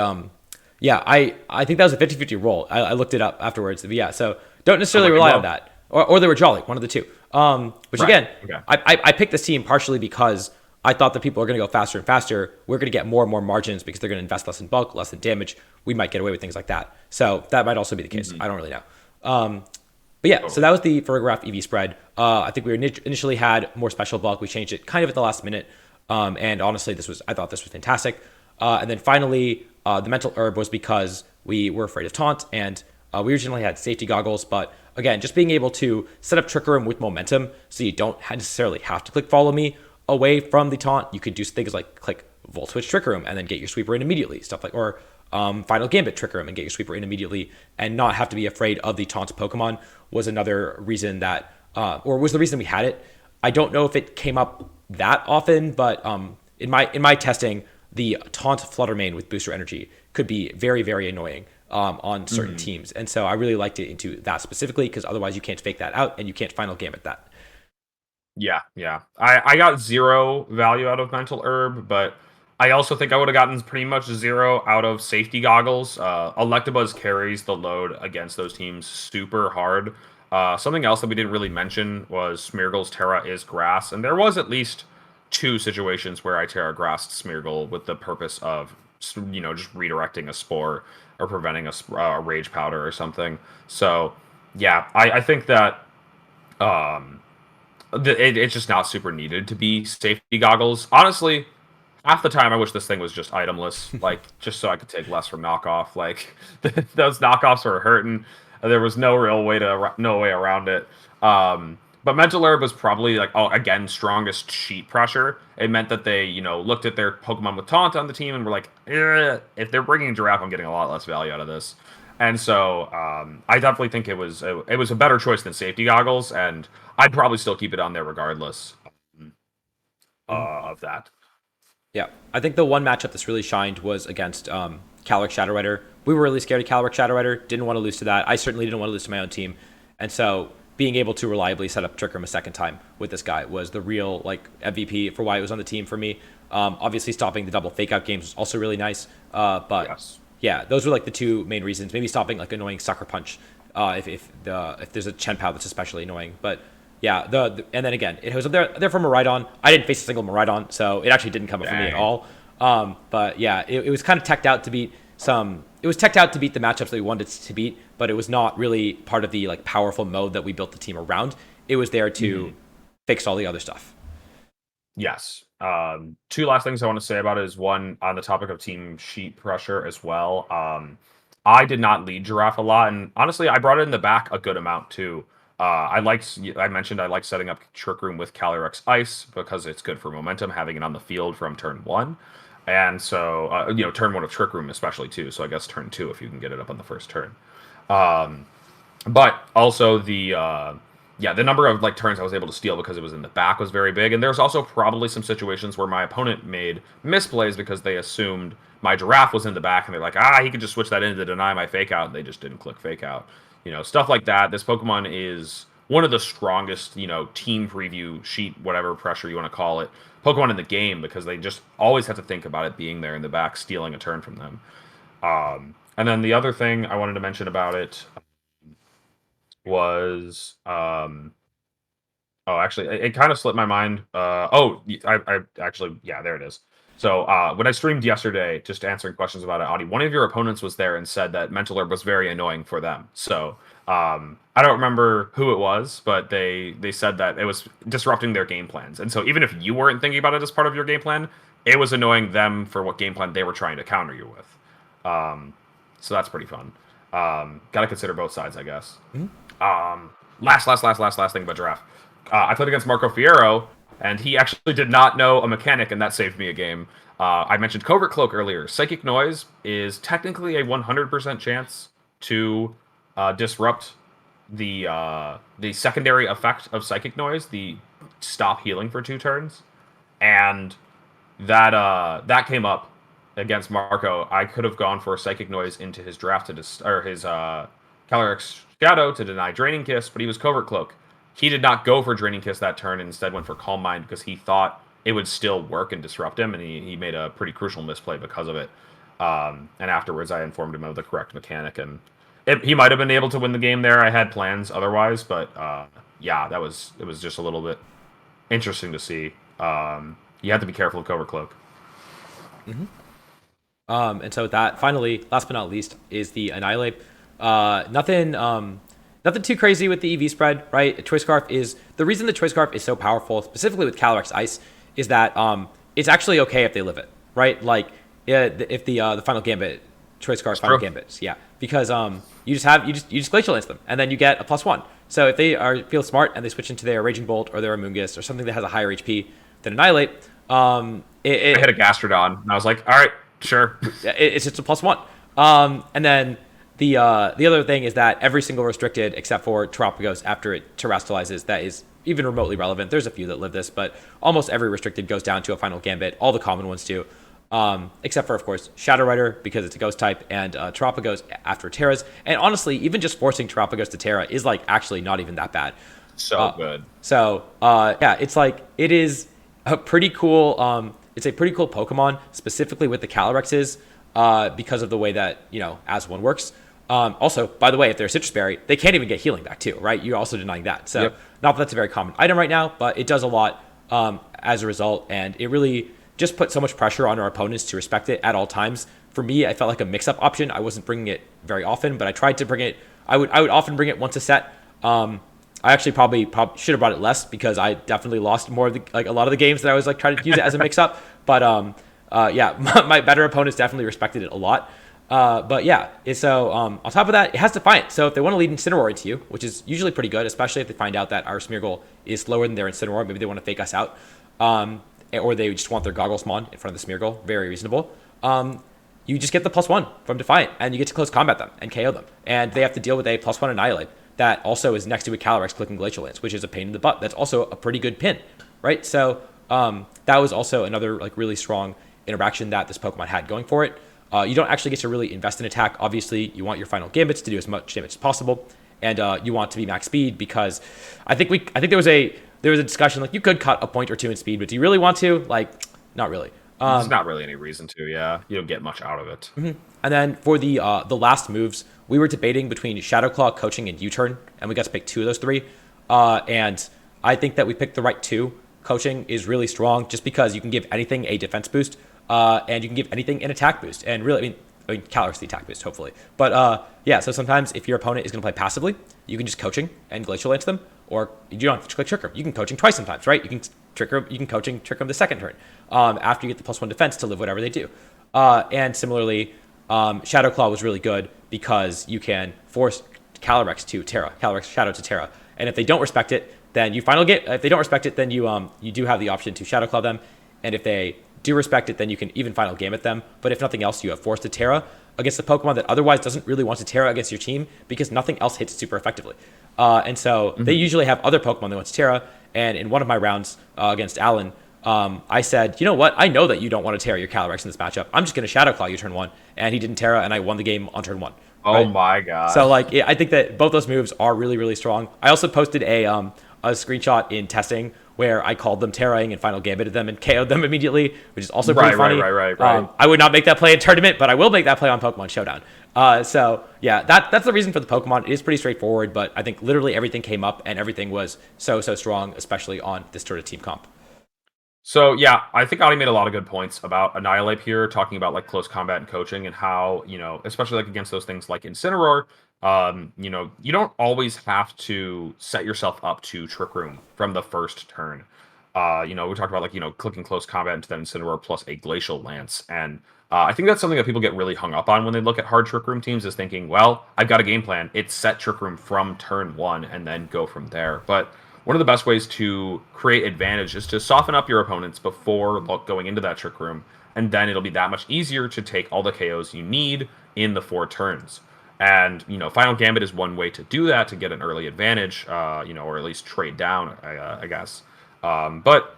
I think that was a 50-50 roll. I looked it up afterwards. But yeah, so don't necessarily rely on that. Or they were Jolly, one of the two. I picked this team partially because I thought that people are going to go faster and faster. We're going to get more and more margins because they're going to invest less in bulk, less in damage. We might get away with things like that. So that might also be the case. I don't really know. So that was the Farigiraf EV spread. I think we initially had more special bulk. We changed it kind of at the last minute. And honestly, I thought this was fantastic. And then finally, the mental herb was because we were afraid of taunt, and we originally had safety goggles. But again, just being able to set up Trick Room with momentum, so you don't necessarily have to click Follow Me away from the taunt. You could do things like click Volt Switch Trick Room and then get your sweeper in immediately. Or Final Gambit Trick Room and get your sweeper in immediately, and not have to be afraid of the taunt Pokemon was another reason that, or was the reason we had it. I don't know if it came up that often, but in my testing, the taunt Fluttermane with booster energy could be very, very annoying on certain teams. And so I really liked it into that specifically, because otherwise you can't fake that out and you can't Final Gambit that. Yeah. I got 0 value out of Mental Herb, but I also think I would have gotten pretty much 0 out of Safety Goggles. Electabuzz carries the load against those teams super hard. Something else that we didn't really mention was Smeargle's Terra is Grass, and there was at least 2 situations where I Terra Grassed Smeargle with the purpose of, just redirecting a Spore or preventing a Rage Powder or something. So, yeah, I think that it's just not super needed to be Safety Goggles. Honestly, half the time I wish this thing was just itemless, just so I could take less from knockoff. Those knockoffs were hurting. There was no way around it. But Mental Herb was probably like, oh, again, strongest sheet pressure. It meant that they, looked at their Pokemon with Taunt on the team and were like, if they're bringing Giraffe, I'm getting a lot less value out of this. And so I definitely think it was a better choice than Safety Goggles, and I'd probably still keep it on there regardless of that. Yeah, I think the one matchup that's really shined was against Calyrex Shadow Rider. We were really scared of Calyrex Shadow Rider. Didn't want to lose to that. I certainly didn't want to lose to my own team. And so being able to reliably set up Trick Room a second time with this guy was the real MVP for why it was on the team for me. Obviously, stopping the double fake out games was also really nice. But Yes. yeah, those were the two main reasons. Maybe stopping annoying Sucker Punch if there's a Chen Pao that's especially annoying. But yeah, and then again, it was up there from Miraidon. I didn't face a single Miraidon, so it actually didn't come up for me at all. But yeah, it was kind of teched out to beat some. It was teched out to beat the matchups that we wanted to beat, but it was not really part of the powerful mode that we built the team around. It was there to fix all the other stuff. Yes. Two last things I want to say about it is one on the topic of team sheet pressure as well. I did not lead Giraffe a lot, and honestly, I brought it in the back a good amount too. I mentioned I like setting up Trick Room with Calyrex Ice because it's good for momentum, having it on the field from turn 1. And so, turn 1 of Trick Room especially too. So I guess turn 2 if you can get it up on the first turn. But also the number of turns I was able to steal because it was in the back was very big. And there's also probably some situations where my opponent made misplays because they assumed my Giraffe was in the back and they're like, he could just switch that in to deny my fake out, and they just didn't click fake out. Stuff like that. This Pokemon is one of the strongest, team preview sheet, whatever pressure you want to call it, Pokemon in the game, because they just always have to think about it being there in the back, stealing a turn from them. And then the other thing I wanted to mention about it was, actually, it kind of slipped my mind. I actually, yeah, there it is. So when I streamed yesterday, just answering questions about it, Audie, one of your opponents was there and said that Mental Herb was very annoying for them. So I don't remember who it was, but they said that it was disrupting their game plans. And so even if you weren't thinking about it as part of your game plan, it was annoying them for what game plan they were trying to counter you with. So that's pretty fun. Got to consider both sides, I guess. Last thing about Giraffe. I played against Marco Fierro, and he actually did not know a mechanic, and that saved me a game. I mentioned Covert Cloak earlier. Psychic Noise is technically a 100% chance to disrupt the secondary effect of Psychic Noise, the stop healing for 2 turns, and that came up against Marco. I could have gone for Psychic Noise into his draft or his Calyrex Shadow to deny Draining Kiss, but he was Covert Cloak. He did not go for Draining Kiss that turn and instead went for Calm Mind because he thought it would still work and disrupt him, and he made a pretty crucial misplay because of it. And afterwards, I informed him of the correct mechanic, and he might have been able to win the game there. I had plans otherwise, but it was just a little bit interesting to see. You have to be careful of Covert Cloak. And so that finally, last but not least, is the Annihilate. Nothing too crazy with the EV spread, right? Choice Scarf is the reason the Choice Scarf is so powerful, specifically with Calyrex Ice, is that it's actually okay if they live it, right? If the final Gambit, Choice Scarf final Gambits, because you just Glacial Lance them, and then you get a +1. So if they feel smart and they switch into their Raging Bolt or their Amoonguss or something that has a higher HP than Annihilate, I hit a Gastrodon, and I was like, all right, sure. It's just a +1, and then. The other thing is that every single restricted, except for Terapagos, after it terrestrializes, that is even remotely relevant. There's a few that live this, but almost every restricted goes down to a final Gambit. All the common ones do, except for, of course, Shadow Rider, because it's a ghost type, and Terapagos after Terras. And honestly, even just forcing Terapagos to Terra is actually not even that bad. So good. So it's it is a pretty cool. It's a pretty cool Pokemon, specifically with the Calyrexes, because of the way that as one works. Also, by the way, if they're a Citrus Berry, they can't even get healing back too, right? You're also denying that. So not that that's a very common item right now, but it does a lot as a result. And it really just put so much pressure on our opponents to respect it at all times. For me, I felt like a mix-up option. I wasn't bringing it very often, but I tried to bring it. I would often bring it once a set. I actually probably should have brought it less because I definitely lost more of a lot of the games that I was trying to use it as a mix-up. But my better opponents definitely respected it a lot. But yeah, so on top of that, it has Defiant. So if they want to lead Incineroar into you, which is usually pretty good, especially if they find out that our Smeargle is slower than their Incineroar, maybe they want to fake us out, or they just want their Goggles Mon in front of the Smeargle, very reasonable. You just get the +1 from Defiant, and you get to close combat them and KO them, and they have to deal with a +1 Annihilate that also is next to a Calyrex clicking Glacial Lance, which is a pain in the butt. That's also a pretty good pin, right? So that was also another like really strong interaction that this Pokemon had going for it. You don't actually get to really invest in attack. Obviously, you want your final gambits to do as much damage as possible, and you want to be max speed because I think there was a discussion like you could cut a point or two in speed, but do you really want to? Like, not really. There's not really any reason to. Yeah, you don't get much out of it. Mm-hmm. And then for the last moves, we were debating between Shadow Claw, Coaching, and U-Turn, and we got to pick 2 of those 3. And I think that we picked the right 2. Coaching is really strong just because you can give anything a defense boost, and you can give anything an attack boost. And really, I mean Calyrex the attack boost, hopefully. But yeah, so sometimes if your opponent is going to play passively, you can just Coaching and Glacial Lance them, or you don't have to click Trick Room. You can Coaching twice sometimes, right? You can Coaching Trick Room the second turn after you get the +1 defense to live whatever they do. And similarly, Shadow Claw was really good because you can force Calyrex to Terra, Calyrex Shadow to Terra, and if they don't respect it, then you final get. If they don't respect it, then you do have the option to Shadow Claw them, and if they do respect it, then you can even final gambit them. But if nothing else, you have forced to Terra against a Pokemon that otherwise doesn't really want to Terra against your team because nothing else hits super effectively. And so they usually have other Pokemon that want to Terra. And in one of my rounds against Alan, I said, you know what? I know that you don't want to Terra your Calyrex in this matchup. I'm just going to Shadow Claw you turn 1. And he didn't Terra, and I won the game on turn 1. Oh my god! So like, I think that both those moves are really, really strong. I also posted a screenshot in testing where I called them Terraing and final gambited them and KO'd them immediately, which is also pretty funny. Right. I would not make that play in tournament, but I will make that play on Pokemon Showdown. So yeah, that's the reason for the Pokemon. It is pretty straightforward, but I think literally everything came up and everything was so strong, especially on this sort of team comp. So yeah, I think Ali made a lot of good points about Annihilate here, talking about like close combat and coaching and how, especially like against those things like Incineroar, you don't always have to set yourself up to Trick Room from the first turn. We talked about like, clicking close combat into that Incineroar plus a Glacial Lance. And I think that's something that people get really hung up on when they look at hard Trick Room teams is thinking, well, I've got a game plan. It's set Trick Room from turn 1 and then go from there. But one of the best ways to create advantage is to soften up your opponents before going into that Trick Room, and then it'll be that much easier to take all the KOs you need in the 4 turns. And, Final Gambit is one way to do that, to get an early advantage, or at least trade down, I guess. But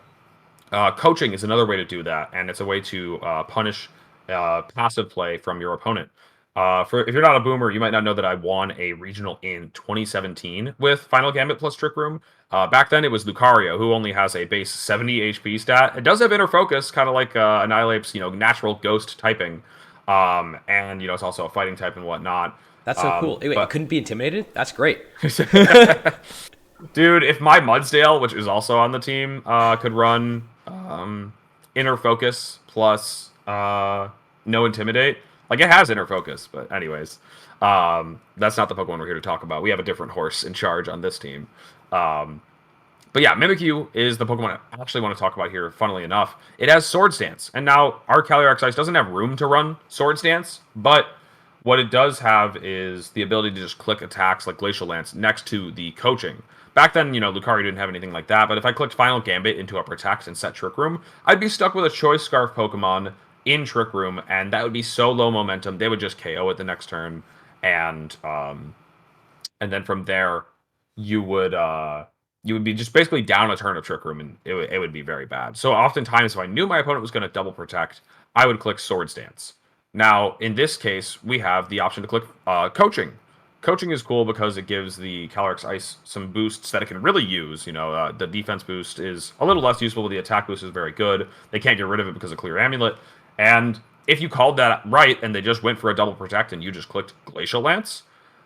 coaching is another way to do that, and it's a way to punish passive play from your opponent. If you're not a boomer, you might not know that I won a regional in 2017 with Final Gambit plus Trick Room. Back then, it was Lucario, who only has a base 70 HP stat. It does have Inner Focus, kind of like Annihilape's, natural ghost typing. And, it's also a fighting type and whatnot. That's so cool. Wait, it couldn't be intimidated? That's great. Dude, if my Mudsdale, which is also on the team, could run Inner Focus plus no Intimidate. Like, it has Inner Focus, but anyways. That's not the Pokemon we're here to talk about. We have a different horse in charge on this team. But yeah, Mimikyu is the Pokemon I actually want to talk about here, funnily enough. It has Swords Dance. And now, our Calyrex Ice doesn't have room to run Swords Dance, but what it does have is the ability to just click attacks like Glacial Lance next to the coaching. Back then, Lucario didn't have anything like that, but if I clicked Final Gambit into Upper Text and set Trick Room, I'd be stuck with a Choice Scarf Pokemon in Trick Room, and that would be so low momentum, they would just KO it the next turn, and then from there, you would be just basically down a turn of Trick Room, and it would be very bad. So oftentimes, if I knew my opponent was going to double protect, I would click Swords Dance. Now, in this case, we have the option to click Coaching. Coaching is cool because it gives the Calyrex Ice some boosts that it can really use. The defense boost is a little less useful, but the attack boost is very good. They can't get rid of it because of Clear Amulet. And if you called that right and they just went for a double protect and you just clicked Glacial Lance,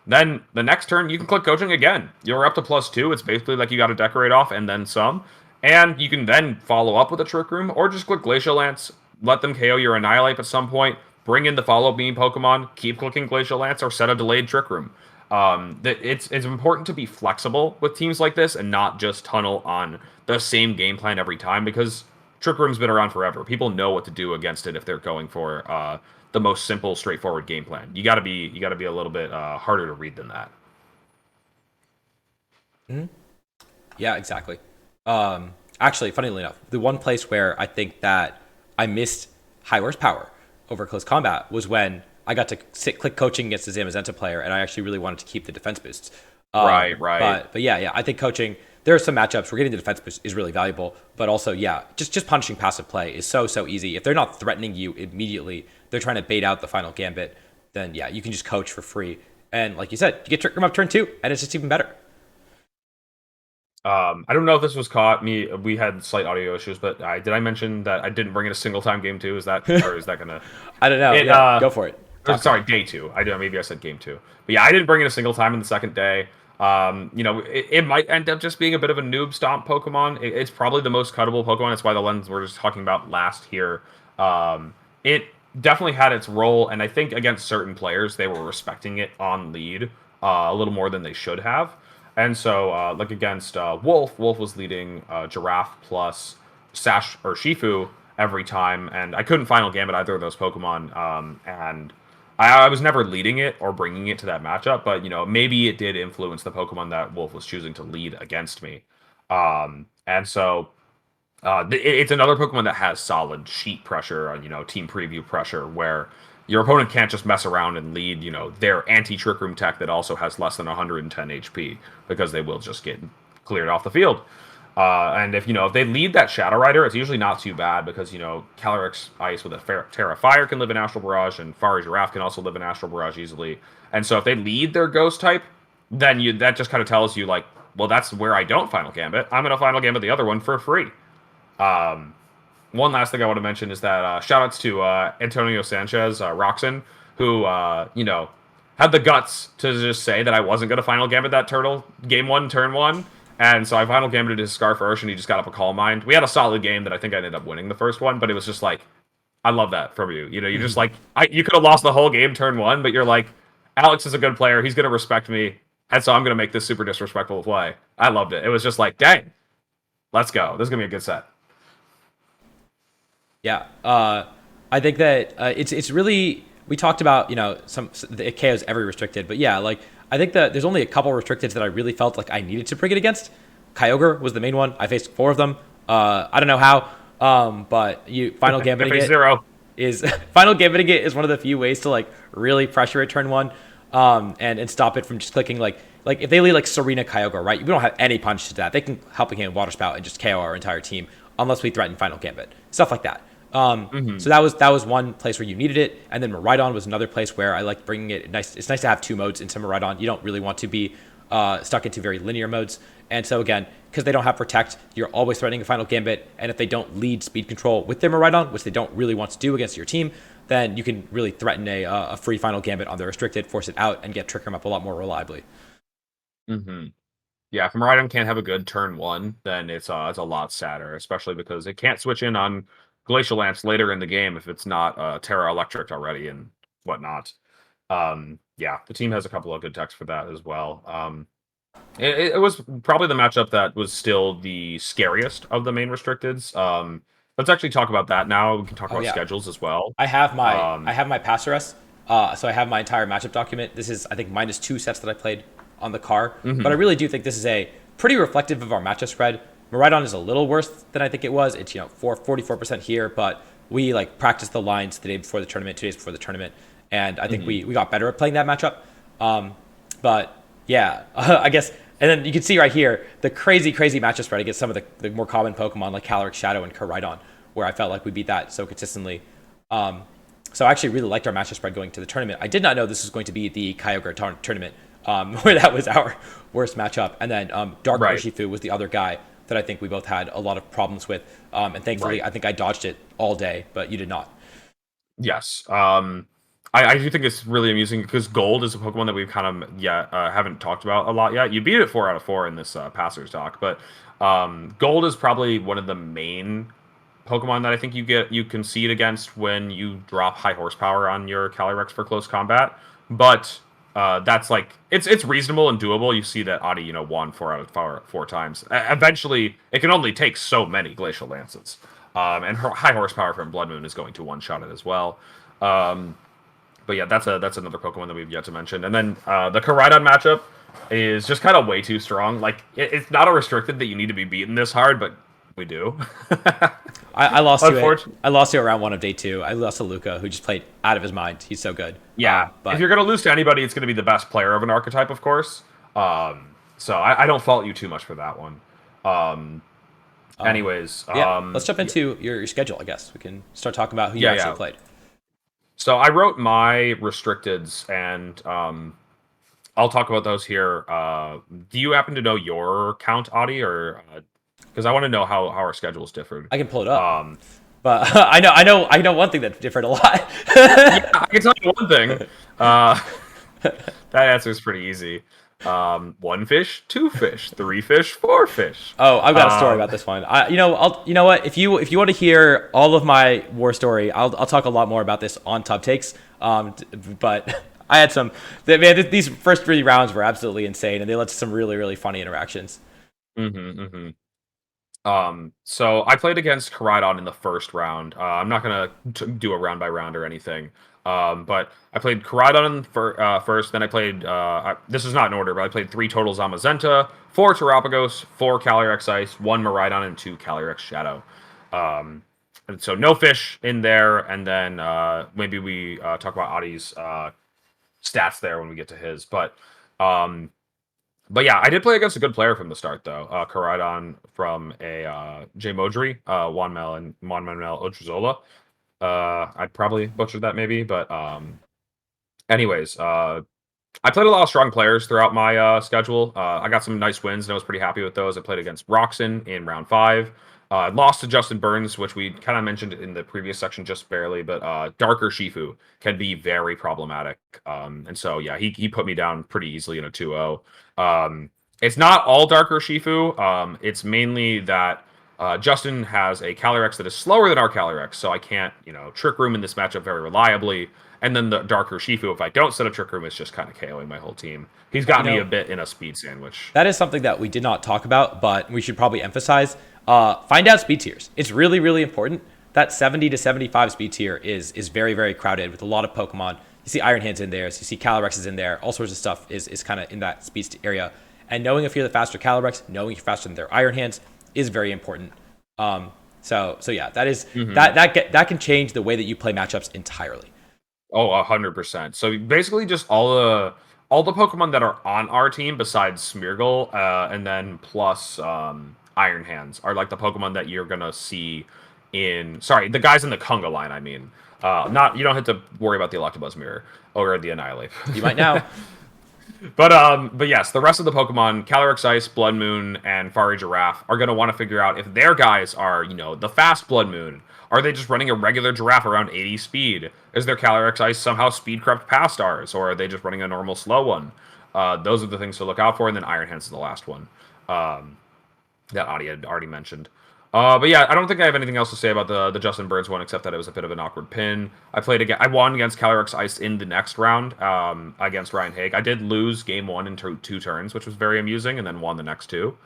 then the next turn you can click Coaching again. You're up to +2. It's basically like you got to decorate off and then some. And you can then follow up with a Trick Room or just click Glacial Lance, let them KO your Annihilate at some point, bring in the follow beam Pokemon, keep clicking Glacial Lance, or set a delayed Trick Room. It's important to be flexible with teams like this and not just tunnel on the same game plan every time, because Trick Room's been around forever. People know what to do against it if they're going for the most simple, straightforward game plan. You got to be a little bit harder to read than that. Mm-hmm. Yeah, exactly. Actually, funnily enough, the one place where I think that I missed high horsepower over close combat was when I got to click coaching against the Zamazenta player, and I actually really wanted to keep the defense boosts. Right. But yeah, I think coaching. There are some matchups where getting the defense boost is really valuable, but also just punishing passive play is so easy. If they're not threatening you immediately, they're trying to bait out the final gambit. Then you can just coach for free. And like you said, you get Trick Room up turn 2, and it's just even better. I don't know if this was caught. We had slight audio issues, but did I mention that I didn't bring it a single time game 2? Is that or is that gonna? I don't know. Go for it. Sorry, day 2. Maybe I said game 2, but yeah, I didn't bring it a single time in the second day. It might end up just being a bit of a noob stomp Pokemon. It's probably the most cuttable Pokemon. That's why the lens we're just talking about last here. It definitely had its role, and I think against certain players, they were respecting it on lead a little more than they should have. And so, like against Wolf was leading Giraffe plus Sash or Shifu every time, and I couldn't Final Gambit either of those Pokemon, and I was never leading it or bringing it to that matchup, but maybe it did influence the Pokemon that Wolf was choosing to lead against me. And so it's another Pokemon that has solid sheet pressure, team preview pressure, where your opponent can't just mess around and lead, their anti-Trick Room tech that also has less than 110 HP, because they will just get cleared off the field. And if they lead that Shadow Rider, it's usually not too bad, because Calyrex Ice with a Terra Fire can live in Astral Barrage, and Fari Giraffe can also live in Astral Barrage easily. And so if they lead their Ghost type, then that just kind of tells you, like, well, that's where I don't Final Gambit. I'm going to Final Gambit the other one for free. One last thing I want to mention is that shoutouts to Antonio Sanchez, Roxon, who had the guts to just say that I wasn't going to Final Gambit that turtle game 1, turn 1. And so I Final Gambited his Scar first, and he just got up a Calm Mind. We had a solid game that I think I ended up winning the first one, but it was just like, I love that from you. You're just like, you could have lost the whole game turn 1, but you're like, Alex is a good player. He's going to respect me. And so I'm going to make this super disrespectful play. I loved it. It was just like, dang, let's go. This is going to be a good set. Yeah, I think that it's really, we talked about the KO's every restricted, but yeah, like I think that there's only a couple restricted that I really felt like I needed to bring it against. Kyogre was the main one. I faced 4 of them. I don't know how, but Final Gambiting Final Gambiting it is one of the few ways to like really pressure it turn 1, and stop it from just clicking like if they lead like Serena Kyogre, right? We don't have any punch to that. They can Helping Hand Water Spout and just KO our entire team unless we threaten Final Gambit, stuff like that. So that was one place where you needed it, and then Miraidon was another place where I like bringing it. It's nice to have 2 modes into Miraidon. You don't really want to be stuck into very linear modes, and so again, because they don't have Protect, you're always threatening a Final Gambit, and if they don't lead Speed Control with their Miraidon, which they don't really want to do against your team, then you can really threaten a free Final Gambit on the restricted, force it out, and get Trick Room up a lot more reliably. Yeah, if Miraidon can't have a good turn 1, then it's a lot sadder, especially because it can't switch in on Glacial Lance later in the game if it's not Terra Electric already and whatnot. Yeah, the team has a couple of good techs for that as well. It was probably the matchup that was still the scariest of the main restricteds. Let's actually talk about that now. We can talk about schedules as well. I have my Passeress, so I have my entire matchup document. This is, I think, -2 sets that I played on the car, but I really do think this is a pretty reflective of our matchup spread. Miraidon is a little worse than I think it was. It's 44% here, but we like practiced the lines the day before the tournament, 2 days before the tournament, and I think we got better at playing that matchup. But yeah, I guess, and then you can see right here the crazy matchup spread against some of the more common Pokemon like Calyrex Shadow and Koraidon, where I felt like we beat that so consistently. So I actually really liked our matchup spread going to the tournament. I did not know this was going to be the Kyogre tournament, where that was our worst matchup, and then Dark Urshifu was the other guy that I think we both had a lot of problems with, and thankfully I think I dodged it all day, but you did not. Yes, I do think it's really amusing because Gold is a Pokemon that we've kind of haven't talked about a lot yet. You beat it 4 out of 4 in this Passers talk, but Gold is probably one of the main Pokemon that I think you concede against when you drop high horsepower on your Calyrex for close combat, but that's like it's reasonable and doable. You see that Adi won 4 out of 4 times. Eventually, it can only take so many Glacial Lances, and her high horsepower from Blood Moon is going to one-shot it as well. But yeah, that's another Pokemon that we've yet to mention. And then the Koraidon matchup is just kind of way too strong. Like it's not a restricted that you need to be beaten this hard, but we do. I lost to it. Unfortunately, I lost to it around 1 of day 2. I lost to Luca, who just played out of his mind. He's so good. yeah. But If you're gonna lose to anybody, it's gonna be the best player of an archetype, of course. So I don't fault you too much for that one. Anyways, yeah, let's jump into your schedule. I guess we can start talking about who you actually played. So I wrote my restricteds, and I'll talk about those here. Do you happen to know your count, Audie, or because I want to know how our schedules differed? I can pull it up. But I know one thing that differed a lot. Yeah, I can tell you one thing. That answer is pretty easy. 1 fish, 2 fish, 3 fish, 4 fish. Oh, I've got a story about this one. You know what? If you want to hear all of my war story, I'll talk a lot more about this on Top Takes. But I had some. Man, these first 3 rounds were absolutely insane, and they led to some really, really funny interactions. So I played against Koraidon in the first round. I'm not gonna do a round by round or anything. But I played Koraidon first. Then I played. This is not in order, but I played 3 total Zamazenta, 4 Terapagos, 4 Calyrex Ice, 1 Miraidon, and 2 Calyrex Shadow. And so no fish in there. And then maybe we talk about Adi's stats there when we get to his. But yeah, I did play against a good player from the start, though. Koraidon from a J. Modri, Juan Manuel Odrizola. I'd probably butchered that maybe, but anyways, I played a lot of strong players throughout my schedule. I got some nice wins, and I was pretty happy with those. I played against Roxon in round 5. Lost to Justin Burns, which we kind of mentioned in the previous section just barely, but Darker Shifu can be very problematic. And so, yeah, he put me down pretty easily in a 2-0. It's not all Darker Shifu. It's mainly that Justin has a Calyrex that is slower than our Calyrex, so I can't, Trick Room in this matchup very reliably. And then the Darker Shifu, if I don't set a Trick Room, it's just kind of KOing my whole team. He's got me a bit in a speed sandwich. That is something that we did not talk about, but we should probably emphasize. Find out speed tiers. It's really, really important. That 70 to 75 speed tier is very, very crowded with a lot of Pokemon. You see Iron Hands in there, so you see Calyrex is in there. All sorts of stuff is kind of in that speed area. And knowing if you're the faster Calyrex, knowing you're faster than their Iron Hands is very important. So yeah, that is that can change the way that you play matchups entirely. Oh, 100%. So basically, just all the Pokemon that are on our team besides Smeargle, and then plus Iron Hands are like the Pokemon that you're gonna see in. Sorry, the guys in the Kunga line. I mean, you don't have to worry about the Electabuzz mirror or the Annihilate. You might now. But yes, the rest of the Pokemon, Calyrex Ice, Blood Moon, and Fari Giraffe are going to want to figure out if their guys are, the fast Blood Moon. Are they just running a regular Giraffe around 80 speed? Is their Calyrex Ice somehow speed crept past ours? Or are they just running a normal slow one? Those are the things to look out for, and then Iron Hands is the last one that Adi had already mentioned. But yeah, I don't think I have anything else to say about the Justin Burns one, except that it was a bit of an awkward pin. I won against Calyrex Ice in the next round against Ryan Haig. I did lose game 1 in 2 turns, which was very amusing, and then won the next 2.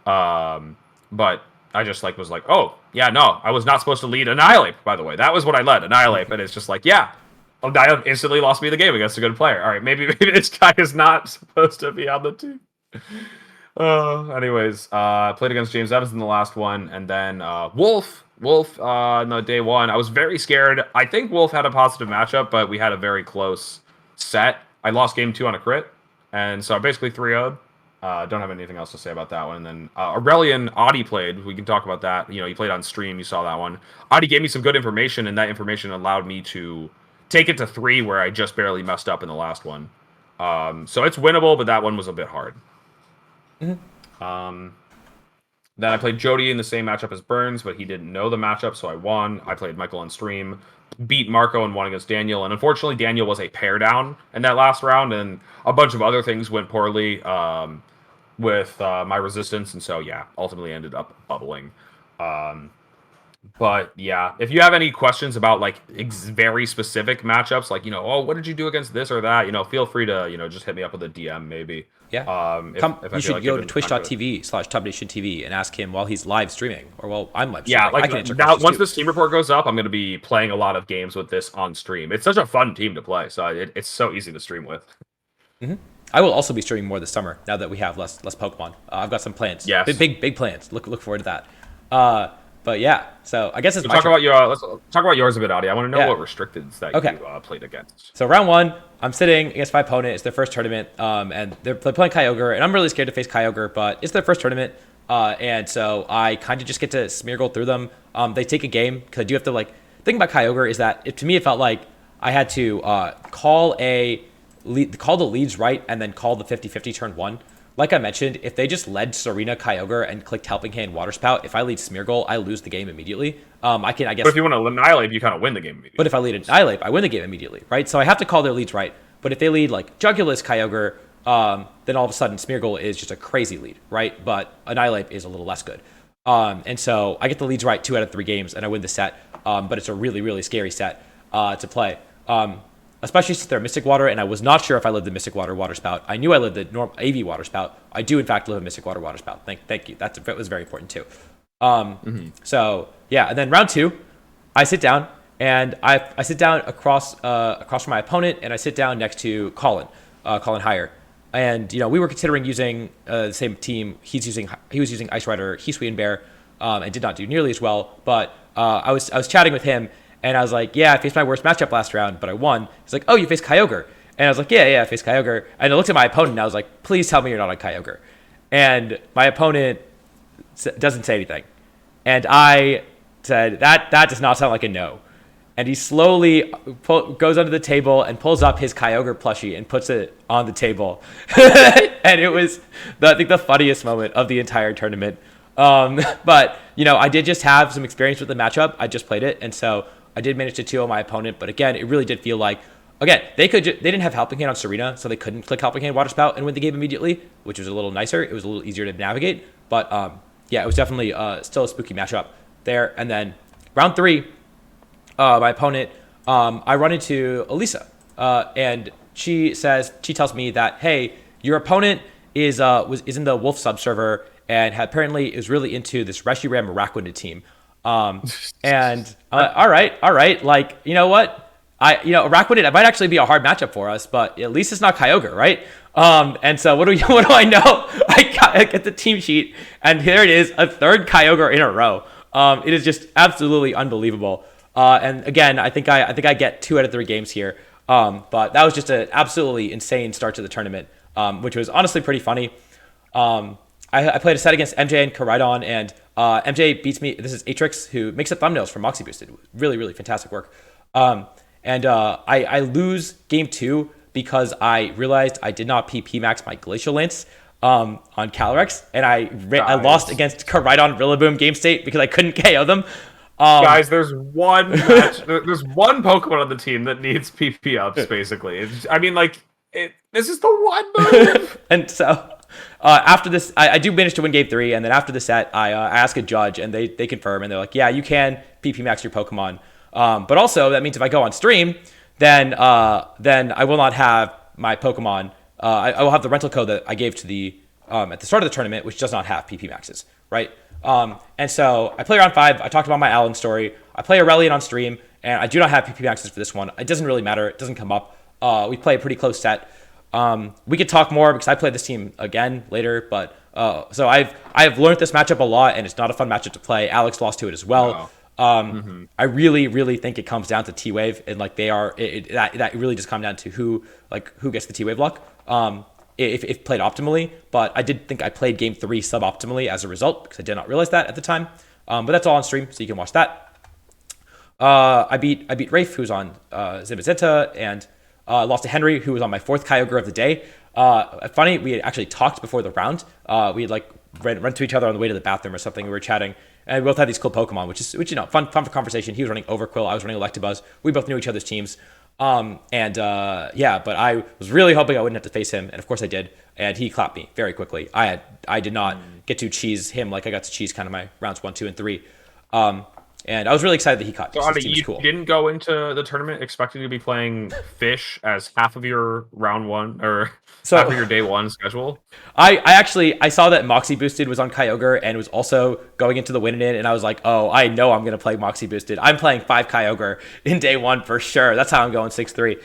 But I just was like, oh yeah, no, I was not supposed to lead Annihilate. By the way, that was what I led, Annihilate, and it's just like, yeah, Annihilate instantly lost me the game against a good player. All right, maybe this guy is not supposed to be on the team. Anyways, played against James Evans in the last one, and then Wolf, no, day 1. I was very scared. I think Wolf had a positive matchup, but we had a very close set. I lost game 2 on a crit, and so I basically 3-0'd. Don't have anything else to say about that one. And then Aurelian, Audie played. We can talk about that. He played on stream. You saw that one. Audie gave me some good information, and that information allowed me to take it to 3, where I just barely messed up in the last one. So it's winnable, but that one was a bit hard. Then I played Jody in the same matchup as Burns, but he didn't know the matchup, so I won. I played Michael on stream, beat Marco, and won against Daniel. And unfortunately, Daniel was a pair down in that last round, and a bunch of other things went poorly with my resistance. And so, yeah, ultimately ended up bubbling. But yeah, if you have any questions about like very specific matchups, like oh, what did you do against this or that? Feel free to just hit me up with a DM maybe. Yeah. If I You feel should like go to giving time to it. twitch.tv/TopNationTV and ask him while he's live streaming or while I'm live Yeah, streaming. I like can answer now questions once too. this team report goes up, I'm going to be playing a lot of games with this on stream. It's such a fun team to play, so it's so easy to stream with. I will also be streaming more this summer now that we have less Pokemon. I've got some plans. Yes. Big plans. Look forward to that. But yeah, so I guess it's Let's talk about yours a bit, Audie. I want to know Yeah. what restricteds that Okay. you played against. So round one, I'm sitting against my opponent. It's their first tournament, and they're playing Kyogre, and I'm really scared to face Kyogre, but it's their first tournament, and so I kind of just get to Smeargle through them. They take a game because I do have to like. The thing about Kyogre is that to me it felt like I had to call the leads right and then call the 50-50 turn one. Like I mentioned, if they just led Serena, Kyogre, and clicked Helping Hand, Water Spout, if I lead Smeargle, I lose the game immediately. I guess. But if you want to annihilate, you kind of win the game immediately. But if I lead Annihilate, I win the game immediately, right? So I have to call their leads right. But if they lead like Jugulis, Kyogre, then all of a sudden Smeargle is just a crazy lead, right? But Annihilate is a little less good. And so I get the leads right 2 out of 3 games, and I win the set. But it's a really, really scary set to play. Especially since they're Mystic Water, and I was not sure if I lived the Mystic Water Water Spout. I knew I lived the AV Water Spout. I do, in fact, live a Mystic Water Water Spout. Thank you. That was very important, too. So, yeah, and then round 2, I sit down, and I sit down across from my opponent, and I sit down next to Colin Heyer. And, we were considering using the same team. He was using Ice Rider, Heat and Bear, and did not do nearly as well. But I was chatting with him, and I was like, yeah, I faced my worst matchup last round, but I won. He's like, oh, you faced Kyogre. And I was like, yeah, I faced Kyogre. And I looked at my opponent, and I was like, please tell me you're not on Kyogre. And my opponent doesn't say anything. And I said, that does not sound like a no. And he slowly goes under the table and pulls up his Kyogre plushie and puts it on the table. And it was, I think, the funniest moment of the entire tournament. But, I did just have some experience with the matchup. I just played it. And so I did manage to 2-0 my opponent, but again, it really did feel like, again, they didn't have Helping Hand on Serena, so they couldn't click Helping Hand Water Spout and win the game immediately, which was a little nicer. It was a little easier to navigate, but yeah, it was definitely still a spooky matchup there. And then round 3, my opponent, I run into Elisa, and she tells me that, hey, your opponent is in the Wolf subserver and apparently is really into this Reshiram Araquanid team. And all right, like, you know what? Araquanid, it might actually be a hard matchup for us, but at least it's not Kyogre, right? And so what do I know? I get the team sheet, and here it is, a third Kyogre in a row. It is just absolutely unbelievable. And again, I think I get 2 out of 3 games here. But that was just an absolutely insane start to the tournament, which was honestly pretty funny. I played a set against MJ and Koraidon, and MJ beats me. This is Atrix, who makes up thumbnails for Moxie Boosted. Really, really fantastic work. And I lose game 2 because I realized I did not PP max my Glacial Lance on Calyrex, and I lost against Koraidon Rillaboom game state because I couldn't KO them. Guys, there's one there's one Pokemon on the team that needs PP ups, basically. This is the one move. And so after this, I do manage to win game 3, and then after the set, I ask a judge, and they confirm, and they're like, yeah, you can PP max your Pokemon. But also, that means if I go on stream, then I will not have my Pokemon. I will have the rental code that I gave to the at the start of the tournament, which does not have PP maxes, right? And so I play round 5. I talked about my Alan story. I play Aurelion on stream, and I do not have PP maxes for this one. It doesn't really matter. It doesn't come up. We play a pretty close set. We could talk more because I play this team again later, but so I've learned this matchup a lot, and it's not a fun matchup to play. Alex lost to it as well. Wow. I really, really think it comes down to T-Wave, and like that really just comes down to who gets the T-Wave luck. If played optimally, but I did think I played game 3 suboptimally as a result because I did not realize that at the time. But that's all on stream, so you can watch that. I beat Rafe, who's on Zimazenta, and lost to Henry, who was on my 4th Kyogre of the day. Funny, we had actually talked before the round. We had run to each other on the way to the bathroom or something. We were chatting, and we both had these cool Pokemon, which fun for conversation. He was running Overquill, I was running Electabuzz. We both knew each other's teams. But I was really hoping I wouldn't have to face him, and of course I did, and he clapped me very quickly. I did not get to cheese him like I got to cheese kind of my rounds 1, 2, and 3. And I was really excited that he cut. So, His Adi, team is you cool. didn't go into the tournament expecting to be playing Fish as half of your round one or half So of your day one schedule? I saw that Moxie Boosted was on Kyogre and was also going into the win in, and I was like, oh, I know I'm gonna play Moxie Boosted. I'm playing 5 Kyogre in day one for sure. That's how I'm going 6-3.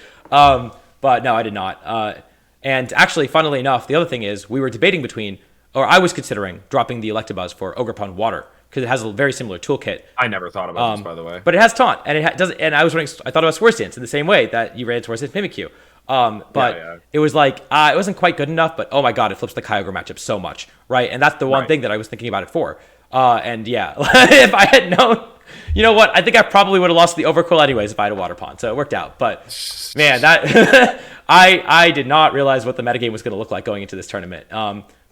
But no, I did not. And actually, funnily enough, the other thing is we were debating between, or I was considering dropping the Electabuzz for Ogerpon Water because it has a very similar toolkit. I never thought about this, by the way. But it has Taunt, and doesn't. And I was running. I thought about Swords Dance in the same way that you ran Swords Dance Mimikyu. But it was like it wasn't quite good enough. But oh my god, it flips the Kyogre matchup so much, right? And that's the one thing that I was thinking about it for. And yeah, if I had known, you know what? I think I probably would have lost the Overqwil anyways if I had a Water Pond. So it worked out. But man, that I did not realize what the metagame was going to look like going into this tournament.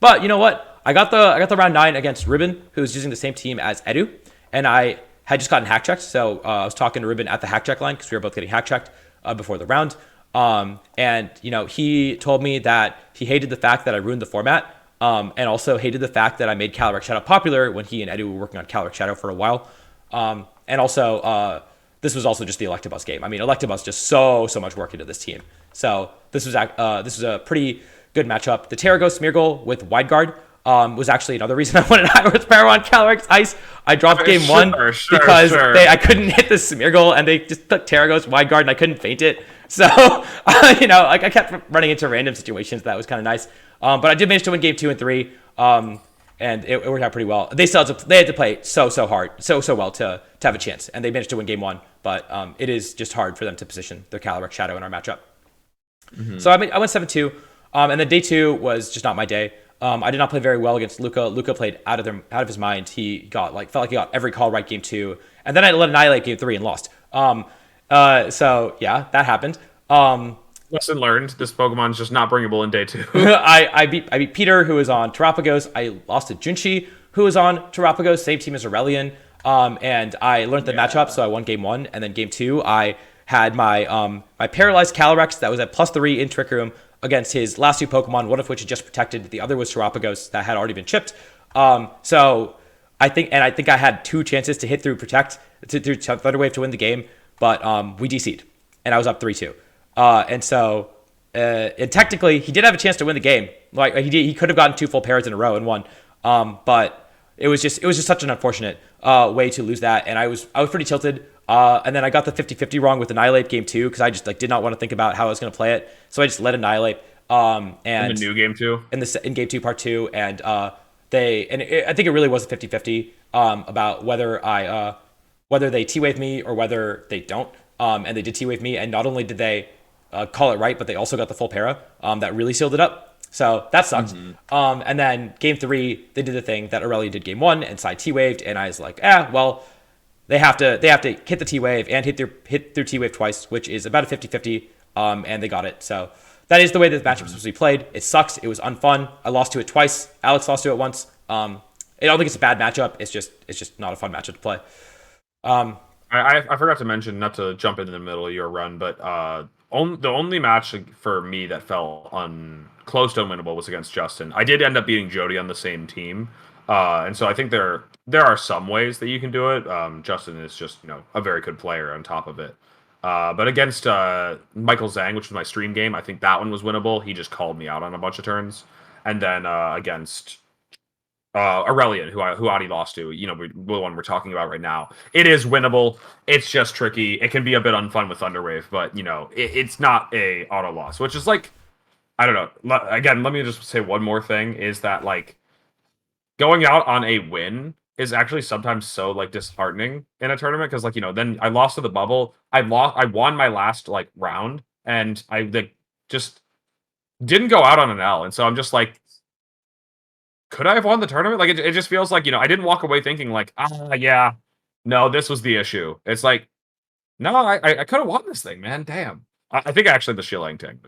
But you know what? I got the round 9 against Ruben, who was using the same team as Edu, and I had just gotten hack checked. So I was talking to Ruben at the hack check line because we were both getting hack checked before the round. And you know, he told me that he hated the fact that I ruined the format, and also hated the fact that I made Calyrex Shadow popular when he and Edu were working on Calyrex Shadow for a while. And also, this was also just the Electabuzz game. I mean, Electabuzz just so much work into this team. So this was a pretty good matchup. The Terraghost Smeargle with Wide Guard was actually another reason I wanted High Horsepower on Calyrex Ice. I dropped game one because I couldn't hit the Smeargle, and they just took Terraghost Wide Guard, and I couldn't feint it. So, you know, like I kept running into random situations. That was kind of nice. But I did manage to win game 2 and 3, and it worked out pretty well. They had to play so hard, so well to have a chance, and they managed to win game 1. But it is just hard for them to position their Calyrex Shadow in our matchup. Mm-hmm. So I went 7-2, and then day 2 was just not my day. I did not play very well against Luca. Luca played out of his mind. He felt like he got every call right game 2, and then I let Annihilate game 3 and lost. So yeah, that happened. Lesson learned: this Pokemon's just not bringable in day 2. I beat Peter, who was on Terapagos. I lost to Junshi, who was on Terapagos, same team as Aurelion. And I learned the matchup, so I won game 1, and then game 2 I had my my paralyzed Calyrex that was at +3 in Trick Room against his last 2 Pokemon, one of which had just protected. The other was Terapagos that had already been chipped. So I think I had 2 chances to hit through Protect through Thunder Wave to win the game, but we DC'd, and I was up 3-2. And technically he did have a chance to win the game. Like he could have gotten 2 full pairs in a row and won. But it was just such an unfortunate way to lose that, and I was pretty tilted. And then I got the 50-50 wrong with Annihilate game 2 because I just did not want to think about how I was going to play it, so I just let Annihilate. And in the new game 2, in game 2 part 2, and I think it really was a 50-50 about whether they T-wave me or whether they don't. And they did T-wave me, and not only did they call it right, but they also got the full para that really sealed it up. So that sucked. Mm-hmm. And then game 3, they did the thing that Aurelion did game 1 and side T-waved, and I was like, well, they have to hit the T-wave and hit through T-wave twice, which is about a 50-50, and they got it. So that is the way that the matchup was supposed to be played. It sucks. It was unfun. I lost to it twice. Alex lost to it once. I don't think it's a bad matchup. It's just not a fun matchup to play. I forgot to mention, not to jump into the middle of your run, but the only match for me that felt close to unwinnable was against Justin. I did end up beating Jody on the same team, and so I think there are some ways that you can do it. Justin is just a very good player on top of it. But against Michael Zhang, which was my stream game, I think that one was winnable. He just called me out on a bunch of turns, and then against Aurelion, who Adi lost to, the one we're talking about right now. It is winnable. It's just tricky. It can be a bit unfun with Thunderwave, but it's not a auto loss, which is like, I don't know. Again, let me just say one more thing: is that like going out on a win is actually sometimes so like disheartening in a tournament because then I lost to the bubble. I won my last like round, and I just didn't go out on an L, and so I'm just like, could I have won the tournament? Like, it just feels like, I didn't walk away thinking like, yeah, no, this was the issue. It's like, no, I could have won this thing, man. Damn. I think actually the Shilling tank.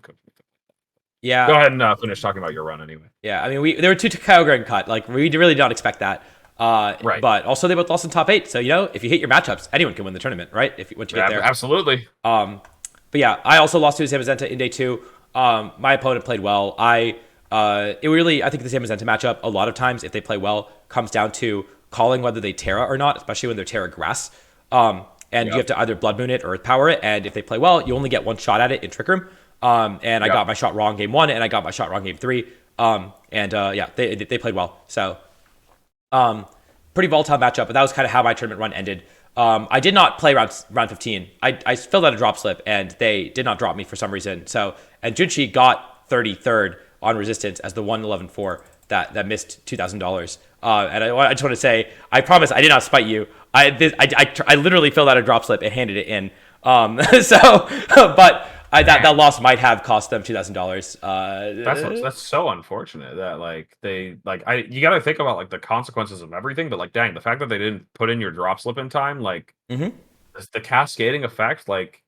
Yeah. Go ahead and finish talking about your run anyway. Yeah, I mean, there were 2 Kyogre cut. Like, we really did not expect that. Right. But also they both lost in top 8. So, if you hit your matchups, anyone can win the tournament, right? Once you get there. Absolutely. But yeah, I also lost to Zamazenta in day 2. My opponent played well. I think the Zamazenta matchup, a lot of times, if they play well, comes down to calling whether they Terra or not, especially when they're Terra Grass. And you have to either Blood Moon it or Power it. And if they play well, you only get one shot at it in Trick Room. And I got my shot wrong game 1, and I got my shot wrong game 3. They played well. So pretty volatile matchup, but that was kind of how my tournament run ended. I did not play round 15. I filled out a drop slip, and they did not drop me for some reason. So, and Junshi got 33rd on Resistance as the 111-4 that missed $2,000. And I just want to say, I promise I did not spite you. I literally filled out a drop slip and handed it in. That loss might have cost them $2,000. That's so unfortunate that you got to think about like the consequences of everything, but like dang, the fact that they didn't put in your drop slip in time, like the cascading effect, like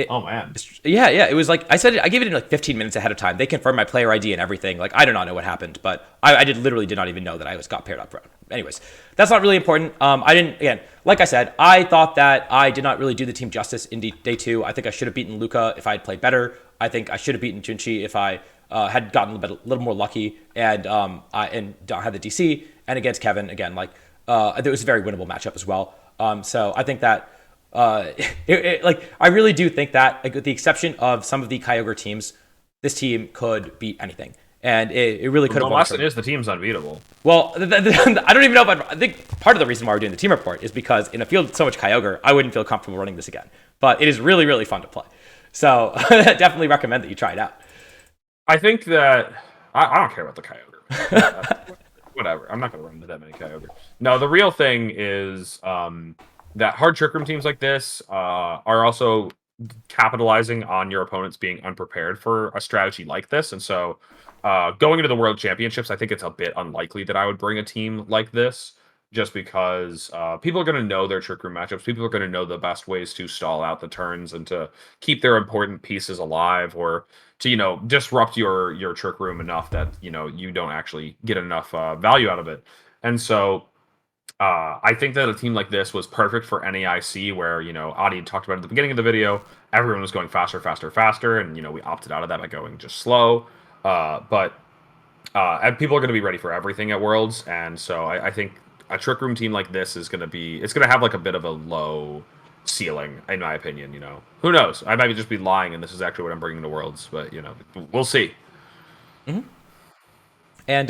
oh man. Yeah, it was like I said, I gave it in like 15 minutes ahead of time. They confirmed my player ID and everything. Like I do not know what happened, but I literally did not even know that I got paired up. Anyways, that's not really important. Like I said, I thought that I did not really do the team justice in day 2. I think I should have beaten Luca if I had played better. I think I should have beaten Junshi if I had gotten a little more lucky and had the DC. And against Kevin again, it was a very winnable matchup as well. So I think that. I really do think that, with the exception of some of the Kyogre teams, this team could beat anything, and it really could have. The lesson is the team's unbeatable. Well, I don't even know if I think part of the reason why we're doing the team report is because in a field with so much Kyogre, I wouldn't feel comfortable running this again. But it is really, really fun to play, so definitely recommend that you try it out. I think that I don't care about the Kyogre. Whatever, I'm not going to run into that many Kyogre. No, the real thing is. That hard Trick Room teams like this are also capitalizing on your opponents being unprepared for a strategy like this. And so going into the World Championships, I think it's a bit unlikely that I would bring a team like this just because people are going to know their Trick Room matchups. People are going to know the best ways to stall out the turns and to keep their important pieces alive or to, disrupt your Trick Room enough that, you don't actually get enough value out of it. And so I think that a team like this was perfect for NAIC, where Adi talked about at the beginning of the video. Everyone was going faster, and we opted out of that by going just slow. But people are going to be ready for everything at Worlds, and so I think a Trick Room team like this is going to have like a bit of a low ceiling, in my opinion. Who knows? I might just be lying, and this is actually what I'm bringing to Worlds, but we'll see. Mm-hmm. And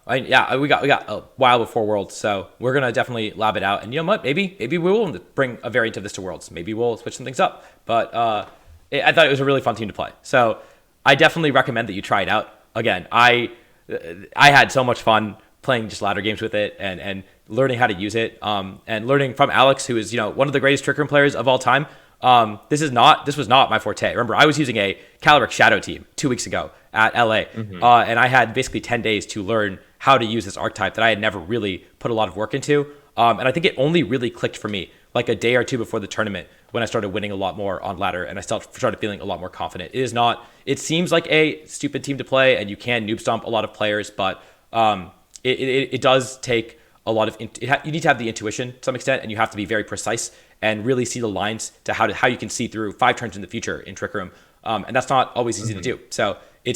we got a while before Worlds, so we're gonna definitely lab it out. And you know what? Maybe we will bring a variant of this to Worlds. Maybe we'll switch some things up. But I thought it was a really fun team to play. So I definitely recommend that you try it out. Again, I had so much fun playing just ladder games with it and learning how to use it. And learning from Alex, who is one of the greatest Trick Room players of all time. This was not my forte. Remember, I was using a Calyrex Shadow team 2 weeks ago at LA, and I had basically 10 days to learn how to use this archetype that I had never really put a lot of work into. And I think it only really clicked for me like a day or two before the tournament when I started winning a lot more on ladder and I started feeling a lot more confident. It seems like a stupid team to play and you can noob stomp a lot of players, but it does take a lot of, you need to have the intuition to some extent, and you have to be very precise and really see the lines to how you can see through 5 turns in the future in Trick Room. And that's not always easy to do. So I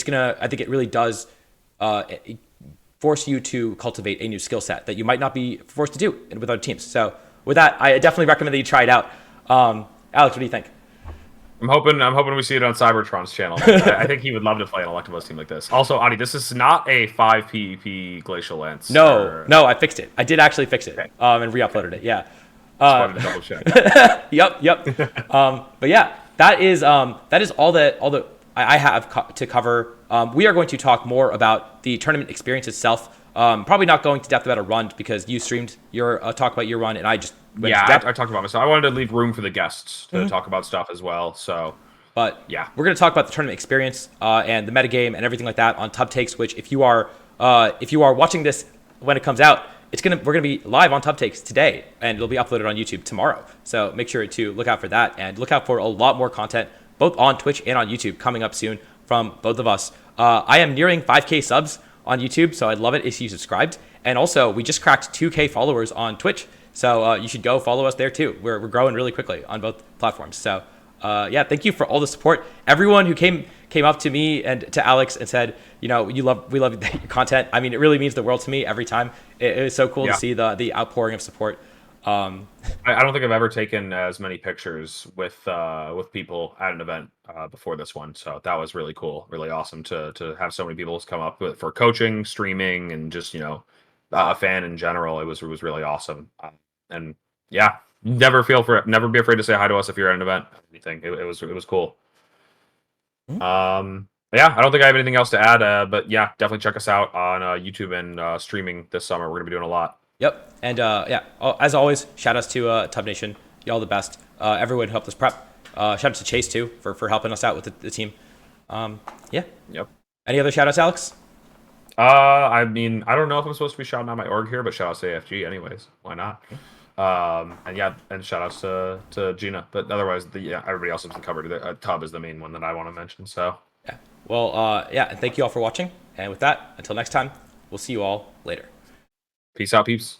think it really does force you to cultivate a new skill set that you might not be forced to do with other teams. So with that, I definitely recommend that you try it out. Alex, what do you think? I'm hoping we see it on Cybertron's channel. I think he would love to play an Electabuzz team like this. Also, Adi, this is not a 5 PvP Glacial Lance. No, I fixed it. I did actually fix it, and re-uploaded it. Yeah. Just wanted to double check. Yep. But yeah, that is all that I have to cover. We are going to talk more about the tournament experience itself. Probably not going to depth about a run because you streamed your talk about your run, and I just I talked about myself. I wanted to leave room for the guests to talk about stuff as well. So, but yeah, we're going to talk about the tournament experience and the metagame and everything like that on Tub Takes. Which, if you are watching this when it comes out, we're gonna be live on Tub Takes today, and it'll be uploaded on YouTube tomorrow. So make sure to look out for that and look out for a lot more content both on Twitch and on YouTube coming up soon from both of us. I am nearing 5K subs on YouTube, so I'd love it if you subscribed. And also, we just cracked 2K followers on Twitch, so you should go follow us there too. We're growing really quickly on both platforms. So yeah, thank you for all the support. Everyone who came up to me and to Alex and said, we love your content. I mean, it really means the world to me every time. It was so cool to see the outpouring of support. I don't think I've ever taken as many pictures with people at an event before this one, so that was really cool, really awesome to have so many people come up with for coaching, streaming, and just a fan in general. It was really awesome, and yeah, never be afraid to say hi to us if you're at an event. Anything, it was cool. Yeah, I don't think I have anything else to add, but yeah, definitely check us out on YouTube and streaming this summer. We're gonna be doing a lot. Yep. And yeah, as always, shout outs to Tub Nation. Y'all the best. Everyone who helped us prep. Shout out to Chase too for helping us out with the team. Yeah. Yep. Any other shout outs, Alex? I mean, I don't know if I'm supposed to be shouting out my org here, but shout outs to AFG anyways. Why not? And yeah, and shout outs to Gina. But otherwise, everybody else has been covered. Tub is the main one that I want to mention. So yeah. Well, yeah, and thank you all for watching. And with that, until next time, we'll see you all later. Peace out, peeps.